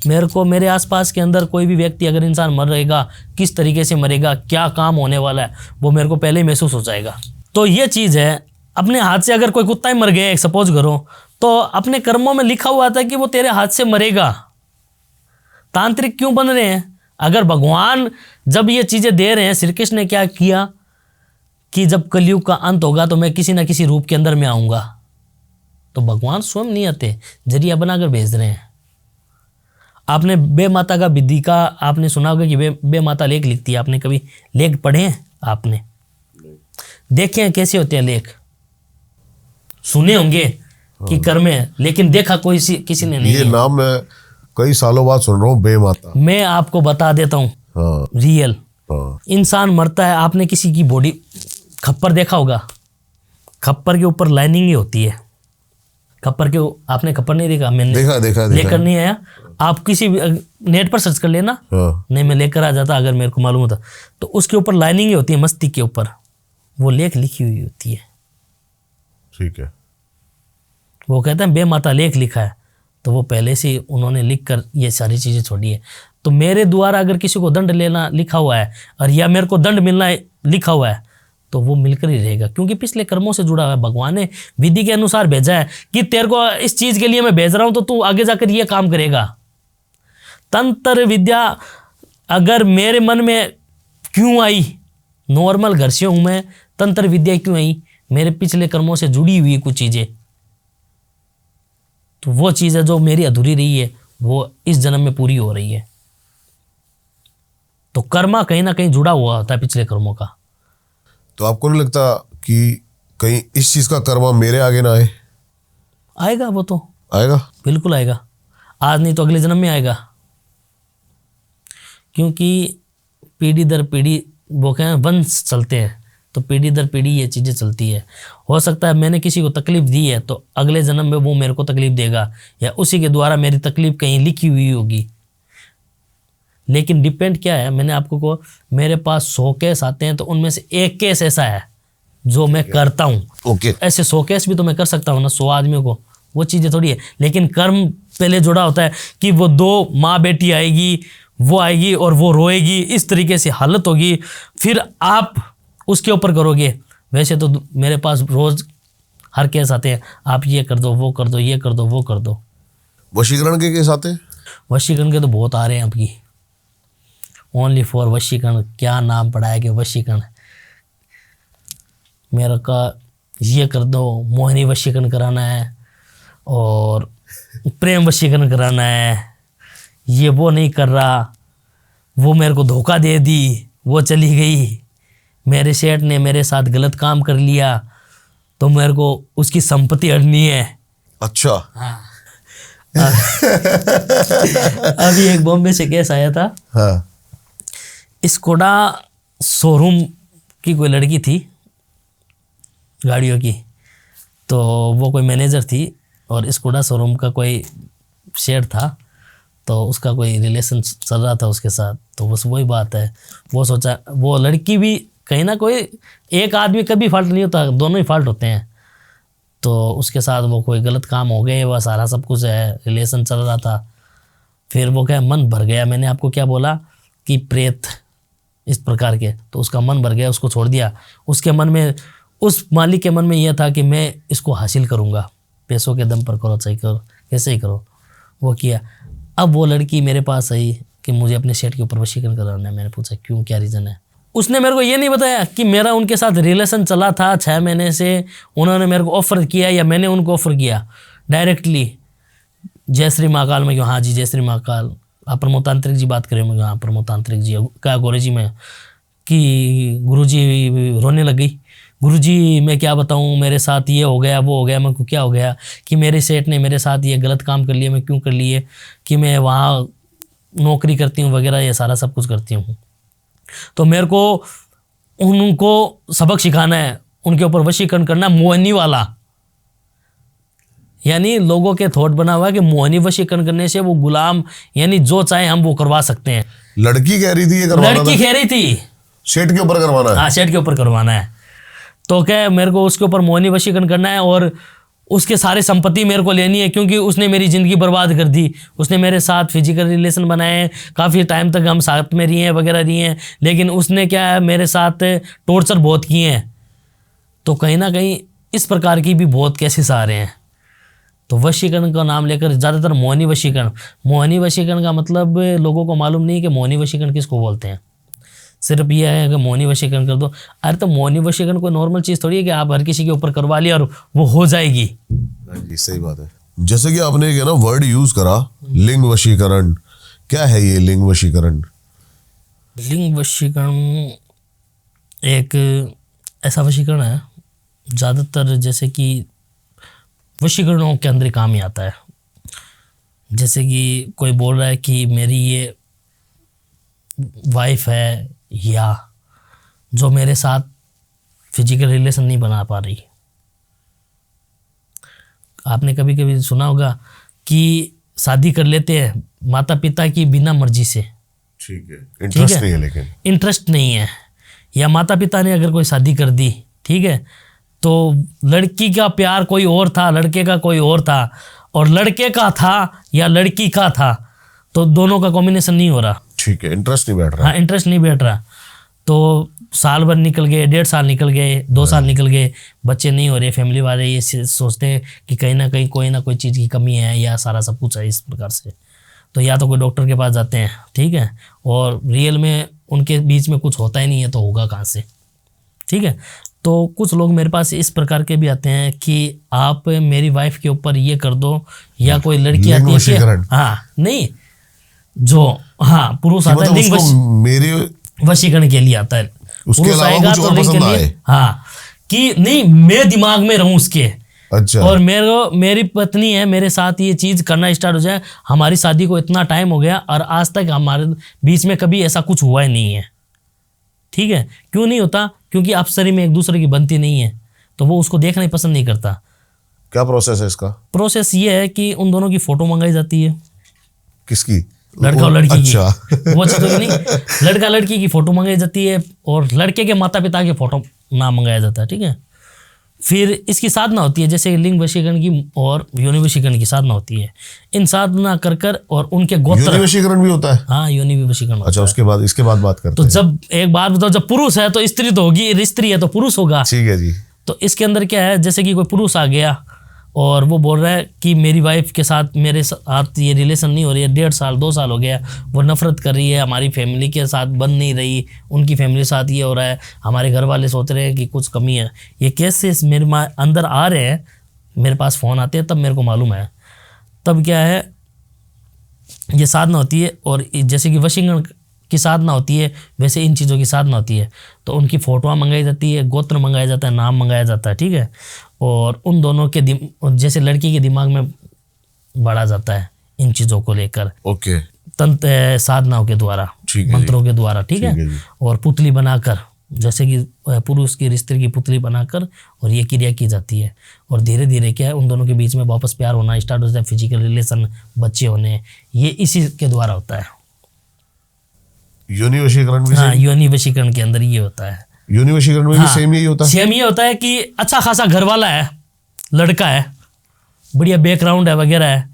मेरे को, मेरे आसपास के अंदर कोई भी व्यक्ति, अगर इंसान मर रहेगा, किस तरीके से मरेगा, क्या काम होने वाला है, वो मेरे को पहले ही महसूस हो जाएगा। तो ये चीज़ है। अपने हाथ से अगर कोई कुत्ता ही मर गया, सपोज करो, तो अपने कर्मों में लिखा हुआ था कि वो तेरे हाथ से मरेगा। तांत्रिक क्यों बन रहे हैं? अगर भगवान जब ये चीजें दे रहे हैं, श्री कृष्ण ने क्या किया कि जब कलयुग का अंत होगा तो मैं किसी ना किसी रूप के अंदर में आऊंगा, तो भगवान स्वयं नहीं आते, जरिया बनाकर भेज रहे हैं। आपने बे माता का विधि का आपने सुना होगा कि बे माता लेख लिखती है। आपने कभी लेख पढ़े हैं? आपने देखे हैं कैसे होते हैं लेख? सुने होंगे कि कर्म है, लेकिन देखा कोई किसी ने नहीं ये है। नाम मैं कई सालों बाद सुन रहा हूँ, बे माता। मैं आपको बता देता हूँ। हाँ रियल हाँ। इंसान मरता है, आपने किसी की बॉडी खप्पर देखा होगा, खप्पर के ऊपर लाइनिंग ही होती है। खप्पर के आपने खप्पर नहीं देखा? मैंने देखा लेकर नहीं आया। आप किसी भी नेट पर सर्च कर लेना। हाँ। नहीं, मैं लेकर आ जाता अगर मेरे को मालूम होता। तो उसके ऊपर लाइनिंग ही होती है, मस्तिष्क के ऊपर वो लेख लिखी हुई होती है। ठीक है। वो कहते हैं बे माता लेख लिखा है, तो वो पहले से उन्होंने लिख कर ये सारी चीज़ें छोड़ी है। तो मेरे द्वारा अगर किसी को दंड लेना लिखा हुआ है और या मेरे को दंड मिलना लिखा हुआ है, तो वो मिलकर ही रहेगा, क्योंकि पिछले कर्मों से जुड़ा हुआ है। भगवान ने विधि के अनुसार भेजा है कि तेरे को इस चीज़ के लिए मैं भेज रहा हूँ, तो तू आगे जाकर ये काम करेगा। तंत्र विद्या अगर मेरे मन में क्यों आई, नॉर्मल घर से हूँ मैं, तंत्र विद्या क्यों आई? मेरे पिछले कर्मों से जुड़ी हुई कुछ चीज़ें, तो वो चीज़ है जो मेरी अधूरी रही है, वो इस जन्म में पूरी हो रही है। तो कर्मा कहीं ना कहीं जुड़ा हुआ होता है पिछले कर्मों का। तो आपको नहीं लगता कि कहीं इस चीज का कर्मा मेरे आगे ना आए? आएगा, वो तो आएगा। बिल्कुल आएगा, आज नहीं तो अगले जन्म में आएगा। क्योंकि पीढ़ी दर पीढ़ी वो क्या है, वंश चलते हैं, तो पीढ़ी दर पीढ़ी ये चीज़ें चलती है। हो सकता है मैंने किसी को तकलीफ दी है, तो अगले जन्म में वो मेरे को तकलीफ देगा, या उसी के द्वारा मेरी तकलीफ कहीं लिखी हुई होगी। लेकिन डिपेंड क्या है, मैंने आपको को मेरे पास 100 केस आते हैं, तो उनमें से एक केस ऐसा है जो मैं करता हूँ। ओके। ऐसे 100 केस भी तो मैं कर सकता हूँ ना, 100 आदमियों को, वो चीज़ें थोड़ी है। लेकिन कर्म पहले जुड़ा होता है कि वो 2 माँ बेटी आएगी, वो आएगी और वो रोएगी, इस तरीके से हालत होगी, फिर आप उसके ऊपर करोगे। वैसे तो मेरे पास रोज़ हर केस आते हैं, आप ये कर दो, वो कर दो, ये कर दो, वो कर दो। वशीकरण के केस आते हैं? वशीकरण के तो बहुत आ रहे हैं आपकी, ओनली फॉर वशीकरण। क्या नाम पड़ा है कि वशीकरण, मेरा का ये कर दो, मोहिनी वशीकरण कराना है और प्रेम वशीकरण कराना है, ये वो नहीं कर रहा, वो मेरे को धोखा दे दी, वो चली गई, मेरे सेठ ने मेरे साथ गलत काम कर लिया, तो मेरे को उसकी संपत्ति हड़नी है। अच्छा। हाँ। अभी एक बॉम्बे से केस आया था। हाँ। स्कोडा शोरूम की कोई लड़की थी गाड़ियों की, तो वो कोई मैनेजर थी और स्कोडा शोरूम का कोई शेयर था, तो उसका कोई रिलेशन चल रहा था उसके साथ। तो बस वही बात है, वो सोचा, वो लड़की भी कहीं ना कोई, एक आदमी कभी फॉल्ट नहीं होता, दोनों ही फॉल्ट होते हैं। तो उसके साथ वो कोई गलत काम हो गए, वह सारा सब कुछ है, रिलेशन चल रहा था। फिर वो क्या मन भर गया, मैंने आपको क्या बोला कि प्रेत इस प्रकार के, तो उसका मन भर गया, उसको छोड़ दिया। उसके मन में, उस मालिक के मन में यह था कि मैं इसको हासिल करूँगा, पैसों के दम पर करो, चाहे करो कैसे ही करो, वो किया। अब वो लड़की मेरे पास आई कि मुझे अपने सेट के ऊपर वशीकरण कराना है। मैंने पूछा क्यों, क्या रीज़न है? उसने मेरे को ये नहीं बताया कि मेरा उनके साथ रिलेशन चला था 6 महीने से, उन्होंने मेरे को ऑफ़र किया या मैंने उनको ऑफ़र किया। डायरेक्टली जय श्री महाकाल में क्यों, हाँ जी जय श्री महाकाल, आप प्रमोतांत्रिक जी बात करें? मैं हाँ प्रमोतांत्रिक जी। क्या गोरे जी में कि गुरुजी रोने लग गई, गुरुजी मैं क्या बताऊं, मेरे साथ ये हो गया, वो हो गया। मैं को क्या हो गया कि मेरे सेठ ने मेरे साथ ये गलत काम कर लिया। मैं क्यों कर लिए कि मैं वहाँ नौकरी करती हूँ वगैरह, ये सारा सब कुछ करती हूँ। तो मेरे को उनको सबक सिखाना है, उनके ऊपर वशीकरण करना, मोहिनी वाला, यानी लोगों के थॉट बना हुआ है कि मोहिनी वशीकरण करने से वो गुलाम, यानी जो चाहे हम वो करवा सकते हैं। लड़की कह रही थी ये करवाना, लड़की कह रही थी सेठ के ऊपर करवाना है। हाँ सेठ के ऊपर करवाना है। तो क्या मेरे को उसके ऊपर मोहिनी वशीकरण करना है और उसके सारे संपत्ति मेरे को लेनी है, क्योंकि उसने मेरी ज़िंदगी बर्बाद कर दी। उसने मेरे साथ फिजिकल रिलेशन बनाए हैं, काफ़ी टाइम तक हम साथ में रहे हैं वगैरह रही हैं, लेकिन उसने क्या है मेरे साथ टॉर्चर बहुत किए हैं। तो कहीं ना कहीं इस प्रकार की भी बहुत केसेस आ रहे हैं तो वशीकरण का नाम लेकर ज़्यादातर मोहिनी वशीकरण का मतलब लोगों को मालूम नहीं कि मोहिनी वशीकरण किसको बोलते हैं। सिर्फ ये है कि मोहिनी वशीकरण कर दो। अरे तो मोहिनी वशीकरण कोई नॉर्मल चीज़ थोड़ी है कि आप हर किसी के ऊपर करवा लिया और वो हो जाएगी। जी सही बात है। जैसे कि आपने एक है ना वर्ड यूज करा लिंग वशीकरण, क्या है ये लिंग वशीकरण? लिंग वशीकरण एक ऐसा वशीकरण है, ज़्यादातर जैसे कि वशीकरणों के अंदर काम ही आता है। जैसे कि कोई बोल रहा है कि मेरी ये वाइफ है या जो मेरे साथ फिजिकल रिलेशन नहीं बना पा रही। आपने कभी कभी सुना होगा कि शादी कर लेते हैं माता पिता की बिना मर्जी से, ठीक है, इंटरेस्ट नहीं है, लेकिन इंटरेस्ट नहीं है, या माता पिता ने अगर कोई शादी कर दी, ठीक है, तो लड़की का प्यार कोई और था, लड़के का कोई और था, और लड़के का था या लड़की का था, तो दोनों का कॉम्बिनेशन नहीं हो रहा। ठीक है, इंटरेस्ट नहीं बैठ रहा। हाँ, इंटरेस्ट नहीं बैठ रहा। तो साल भर निकल गए, 1.5 साल निकल गए, 2 साल निकल गए, बच्चे नहीं हो रहे। फैमिली वाले ये सोचते हैं कि कहीं ना कहीं कोई ना कोई चीज़ की कमी है या सारा सब कुछ है इस प्रकार से। तो या तो कोई डॉक्टर के पास जाते हैं, ठीक है, और रियल में उनके बीच में कुछ होता ही नहीं है, तो होगा कहाँ से, ठीक है। तो कुछ लोग मेरे पास इस प्रकार के भी आते हैं कि आप मेरी वाइफ के ऊपर ये कर दो, या कोई लड़की आती है कि हाँ नहीं, जो हाँ पुरुष आता है लिंग मेरे वशीकरण के लिए आता है, उसके अलावा कुछ और पसंद आए, हाँ, कि नहीं मैं दिमाग में रहूं उसके, अच्छा, और मेरी पत्नी है मेरे साथ ये चीज़ करना स्टार्ट हो जाए। हमारी शादी को इतना टाइम हो गया और आज तक हमारे बीच में कभी ऐसा कुछ हुआ ही नहीं है, ठीक है। क्यों नहीं होता? क्योंकि अप्सरी में एक दूसरे की बनती नहीं है, तो वो उसको देखना ही पसंद नहीं करता। क्या प्रोसेस है इसका? प्रोसेस ये है कि उन दोनों की फोटो मंगाई जाती है। किसकी? लड़का और लड़की अच्छा। की। वो चीज़ तो नहीं, लड़का लड़की की फोटो मंगाई जाती है और लड़के के माता पिता के फोटो नाम मंगाया जाता है, ठीक है। फिर इसकी साधना होती है, जैसे लिंग वशीकरण की और योनि वशीकरण की साधना होती है। इन साधना कर कर और उनके गोत्र, योनि वशीकरण भी होता है? हाँ, योनि वशीकरण। अच्छा, उसके बाद इसके बाद बात करते हैं। तो जब एक बात बताओ, जब पुरुष है तो स्त्री तो होगी, स्त्री है तो पुरुष होगा, ठीक है जी। तो इसके अंदर क्या है, जैसे कि कोई पुरुष आ गया और वो बोल रहा है कि मेरी वाइफ के साथ मेरे साथ ये रिलेशन नहीं हो रही है, 1.5 साल 2 साल हो गया, वो नफरत कर रही है, हमारी फैमिली के साथ बन नहीं रही, उनकी फैमिली के साथ ये हो रहा है, हमारे घर वाले सोच रहे हैं कि कुछ कमी है। ये केसेस मेरे अंदर आ रहे हैं, मेरे पास फ़ोन आते हैं, तब मेरे को मालूम है। तब क्या है, ये साधना होती है, और जैसे कि वशीकरण की साधना होती है वैसे इन चीज़ों की साधना होती है। तो उनकी फ़ोटोआँ मंगाई जाती है, गोत्र मंगाया जाता है, नाम मंगाया जाता है, ठीक है। और उन दोनों के जैसे लड़की के दिमाग में बढ़ा जाता है इन चीज़ों को लेकर, ओके, तंत्र साधनाओं के द्वारा, मंत्रों के द्वारा, ठीक है। और पुतली बनाकर, जैसे कि पुरुष की स्त्री की पुतली बनाकर, और ये क्रिया की जाती है। और धीरे धीरे क्या है, उन दोनों के बीच में वापस प्यार होना स्टार्ट हो जाता है, फिजिकल रिलेशन, बच्चे होने, ये इसी के द्वारा होता है। योनि वशीकरण भी? हाँ, योनि वशीकरण के अंदर ये होता है। योनि वशीकरण में भी सेम यही होता है? सेम ये होता है कि अच्छा खासा घर वाला है, लड़का है, बढ़िया बैकग्राउंड है वगैरह है,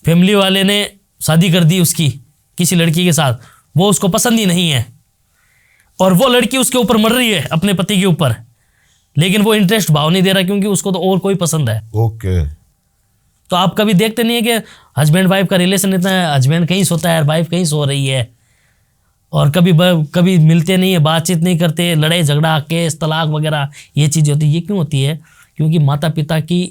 फैमिली वाले ने शादी कर दी उसकी किसी लड़की के साथ, वो उसको पसंद ही नहीं है, और वो लड़की उसके ऊपर मर रही है अपने पति के ऊपर, लेकिन वो इंटरेस्ट भाव नहीं दे रहा क्योंकि उसको तो और कोई पसंद है। ओके। तो आप कभी देखते नहीं है कि हस्बैंड वाइफ का रिलेशन इतना है, हस्बैंड कहीं सोता है, वाइफ कहीं सो रही है, और कभी मिलते नहीं है, बातचीत नहीं करते, लड़ाई झगड़ा, केस, तलाक वगैरह ये चीज़ होती है। ये क्यों होती है? क्योंकि माता पिता की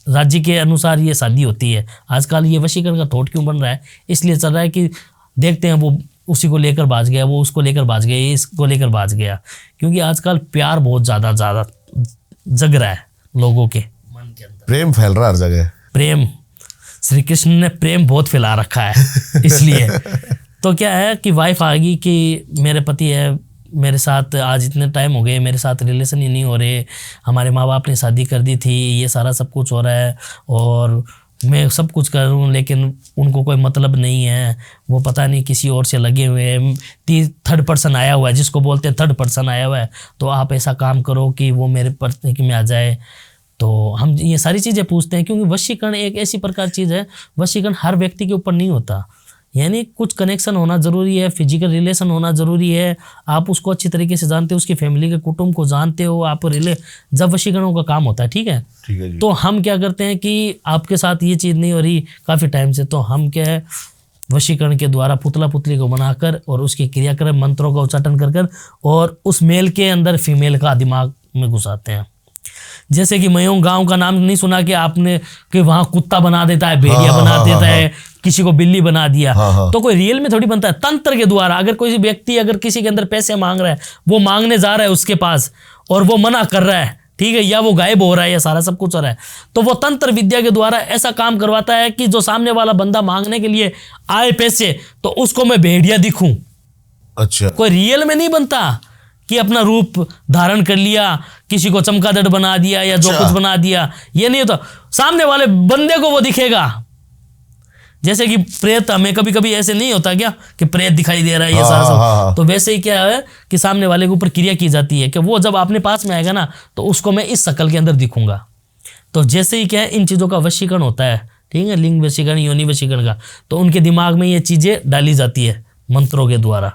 राज्य के अनुसार ये शादी होती है। आजकल ये वशीकरण का थॉट क्यों बन रहा है? इसलिए चल रहा है कि देखते हैं वो उसी को लेकर भाज गया, वो उसको लेकर भाज गया, ये इसको लेकर भाज गया, क्योंकि आजकल प्यार बहुत ज़्यादा जग रहा है लोगों के मन के अंदर। प्रेम फैल रहा है हर जगह। प्रेम, श्री कृष्ण ने प्रेम बहुत फैला रखा है इसलिए। तो क्या है कि वाइफ आ गई कि मेरे पति है, मेरे साथ आज इतने टाइम हो गए, मेरे साथ रिलेशन ही नहीं हो रहे, हमारे माँ बाप ने शादी कर दी थी, ये सारा सब कुछ हो रहा है, और मैं सब कुछ कर रहा हूँ लेकिन उनको कोई मतलब नहीं है, वो पता नहीं किसी और से लगे हुए हैं, 3rd पर्सन आया हुआ है, जिसको बोलते हैं 3rd पर्सन आया हुआ है, तो आप ऐसा काम करो कि वो मेरे पत्नी में आ जाए। तो हम ये सारी चीज़ें पूछते हैं, क्योंकि वशीकरण एक ऐसी प्रकार चीज़ है, वशीकरण हर व्यक्ति के ऊपर नहीं होता। यानी कुछ कनेक्शन होना जरूरी है, फिजिकल रिलेशन होना जरूरी है, आप उसको अच्छी तरीके से जानते हो, उसकी फैमिली के कुटुंब को जानते हो, आप जब वशीकरणों का काम होता है, ठीक है जी। तो हम क्या करते हैं कि आपके साथ ये चीज़ नहीं हो रही काफ़ी टाइम से, तो हम क्या है वशीकरण के द्वारा पुतला पुतली को बनाकर और उसकी क्रियाक्रम मंत्रों का उच्चाटन कर और उस मेल के अंदर फीमेल का दिमाग में घुसाते हैं। जैसे कि मयूं गांव का नाम नहीं सुना कि आपने कि वहां कुत्ता बना देता है, भेड़िया बना देता है, किसी को बिल्ली बना दिया। तो कोई रियल में थोड़ी बनता है, तंत्र के द्वारा। अगर कोई व्यक्ति अगर किसी के अंदर पैसे मांग रहा है, वो मांगने जा रहा है उसके पास और वो मना कर रहा है, ठीक है, या वो गायब हो रहा है, या सारा सब कुछ हो रहा है, तो वो तंत्र विद्या के द्वारा ऐसा काम करवाता है कि जो सामने वाला बंदा मांगने के लिए आए पैसे, तो उसको मैं भेड़िया दिखूं। अच्छा, कोई रियल में नहीं बनता कि अपना रूप धारण कर लिया, किसी को चमगादड़ बना दिया या जो कुछ बना दिया, ये नहीं होता। सामने वाले बंदे को वो दिखेगा। जैसे कि प्रेत, हमें कभी कभी ऐसे नहीं होता क्या कि प्रेत दिखाई दे रहा है, ये सारा सब, तो वैसे ही क्या है कि सामने वाले के ऊपर क्रिया की जाती है कि वो जब अपने पास में आएगा ना, तो उसको मैं इस शक्ल के अंदर दिखूंगा। तो जैसे ही क्या है इन चीज़ों का वशीकरण होता है, ठीक है, लिंग वशीकरण, योनि वशीकरण का, तो उनके दिमाग में ये चीज़ें डाली जाती है मंत्रों के द्वारा,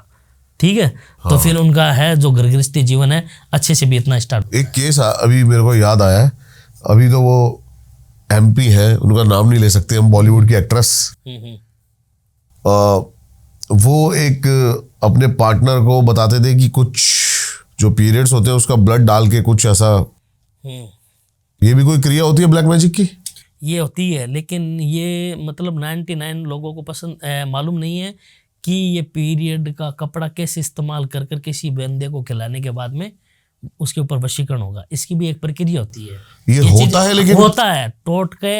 ठीक है। तो फिर उनका है जो घर गृहस्थी जीवन है अच्छे से बीतना स्टार्ट। एक केस अभी मेरे को याद आया है, अभी तो वो MP है, उनका नाम नहीं ले सकते हम, बॉलीवुड की एक्ट्रेस, वो एक अपने पार्टनर को बताते थे कि कुछ जो पीरियड्स होते हैं उसका ब्लड डाल के कुछ ऐसा, ये भी कोई क्रिया होती है ब्लैक मैजिक की? ये होती है, लेकिन ये मतलब 99 लोगों को पसंद मालूम नहीं है कि ये पीरियड का कपड़ा कैसे इस्तेमाल कर किसी बंदे को खिलाने के बाद में उसके ऊपर वशीकरण होगा। इसकी भी एक प्रक्रिया होती है। ये होता है, लेकिन होता है, टोटके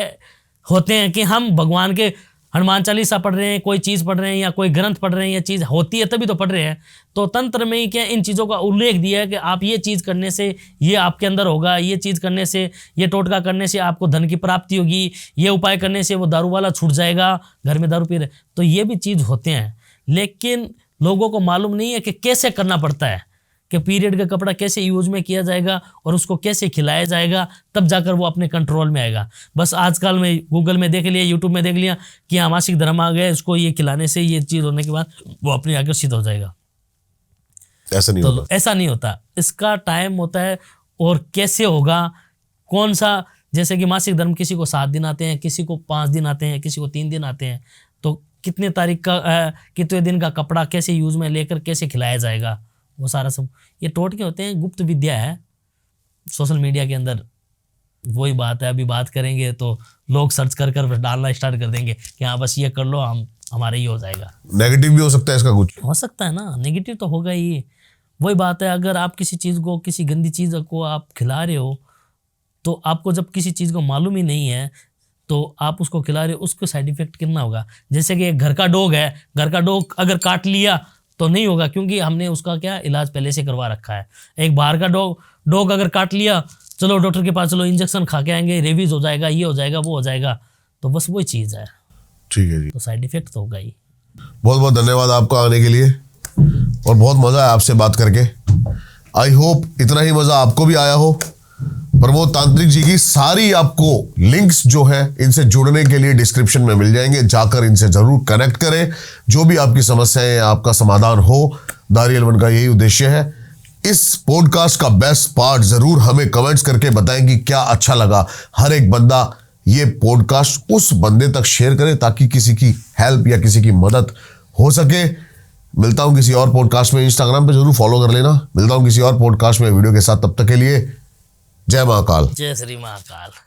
होते हैं कि हम भगवान के हनुमान चालीसा पढ़ रहे हैं, कोई चीज़ पढ़ रहे हैं या कोई ग्रंथ पढ़ रहे हैं, या चीज़ होती है तभी तो पढ़ रहे हैं। तो तंत्र में ही क्या इन चीज़ों का उल्लेख दिया है कि आप ये चीज़ करने से ये आपके अंदर होगा, ये चीज़ करने से, ये टोटका करने से आपको धन की प्राप्ति होगी, ये उपाय करने से वो दारू वाला छूट जाएगा, घर में दारू पी रहे, तो ये भी चीज़ होते हैं। लेकिन लोगों को मालूम नहीं है कि कैसे करना पड़ता है, कि पीरियड का कपड़ा कैसे यूज में किया जाएगा और उसको कैसे खिलाया जाएगा, तब जाकर वो अपने कंट्रोल में आएगा। बस आजकल में गूगल में देख लिया, यूट्यूब में देख लिया कि हाँ मासिक धर्म आ गया, इसको ये खिलाने से ये चीज़ होने के बाद वो अपने आकर्षित हो जाएगा। ऐसा नहीं होता। ऐसा नहीं होता, इसका टाइम होता है और कैसे होगा, कौन सा, जैसे कि मासिक धर्म किसी को 7 दिन आते हैं, किसी को 5 दिन आते हैं, किसी को 3 दिन आते हैं, तो कितने तारीख का कितने दिन का कपड़ा कैसे यूज में लेकर कैसे खिलाया जाएगा, वो सारा सब ये टोटके होते हैं, गुप्त विद्या है सोशल मीडिया के अंदर। वही बात है, अभी बात करेंगे तो लोग सर्च कर डालना स्टार्ट कर देंगे कि हाँ बस ये कर लो, हमारे ही हो जाएगा। नेगेटिव भी हो सकता है इसका, कुछ हो सकता है ना, नेगेटिव तो होगा ही। वही बात है, अगर आप किसी चीज़ को, किसी गंदी चीज़ को आप खिला रहे हो, तो आपको जब किसी चीज़ को मालूम ही नहीं है तो आप उसको खिला रहे हो, उसको साइड इफेक्ट कितना होगा। जैसे कि एक घर का डॉग है, घर का डॉग अगर काट लिया तो नहीं होगा, क्योंकि हमने उसका क्या इलाज पहले से करवा रखा है। एक बाहर का डॉग अगर काट लिया, चलो डॉक्टर के पास चलो, इंजेक्शन खा के आएंगे, रेबीज हो जाएगा, ये हो जाएगा, वो हो जाएगा, तो बस वही चीज़ है। ठीक है जी, तो साइड इफेक्ट तो होगा ही। बहुत बहुत धन्यवाद आपका आने के लिए, और बहुत मज़ा आया आपसे बात करके। आई होप इतना ही मज़ा आपको भी आया हो। प्रमोद तांत्रिक जी की सारी आपको लिंक्स जो है इनसे जुड़ने के लिए डिस्क्रिप्शन में मिल जाएंगे, जाकर इनसे जरूर कनेक्ट करें। जो भी आपकी समस्याएं, आपका समाधान हो, दारियल वन का यही उद्देश्य है। इस पॉडकास्ट का बेस्ट पार्ट जरूर हमें कमेंट्स करके बताएं कि क्या अच्छा लगा। हर एक बंदा ये पॉडकास्ट उस बंदे तक शेयर करे ताकि किसी की हेल्प या किसी की मदद हो सके। मिलता हूं किसी और पॉडकास्ट में, इंस्टाग्राम पे जरूर फॉलो कर लेना। मिलता हूं किसी और पॉडकास्ट में वीडियो के साथ, तब तक के लिए जय महाकाल। जय श्री महाकाल।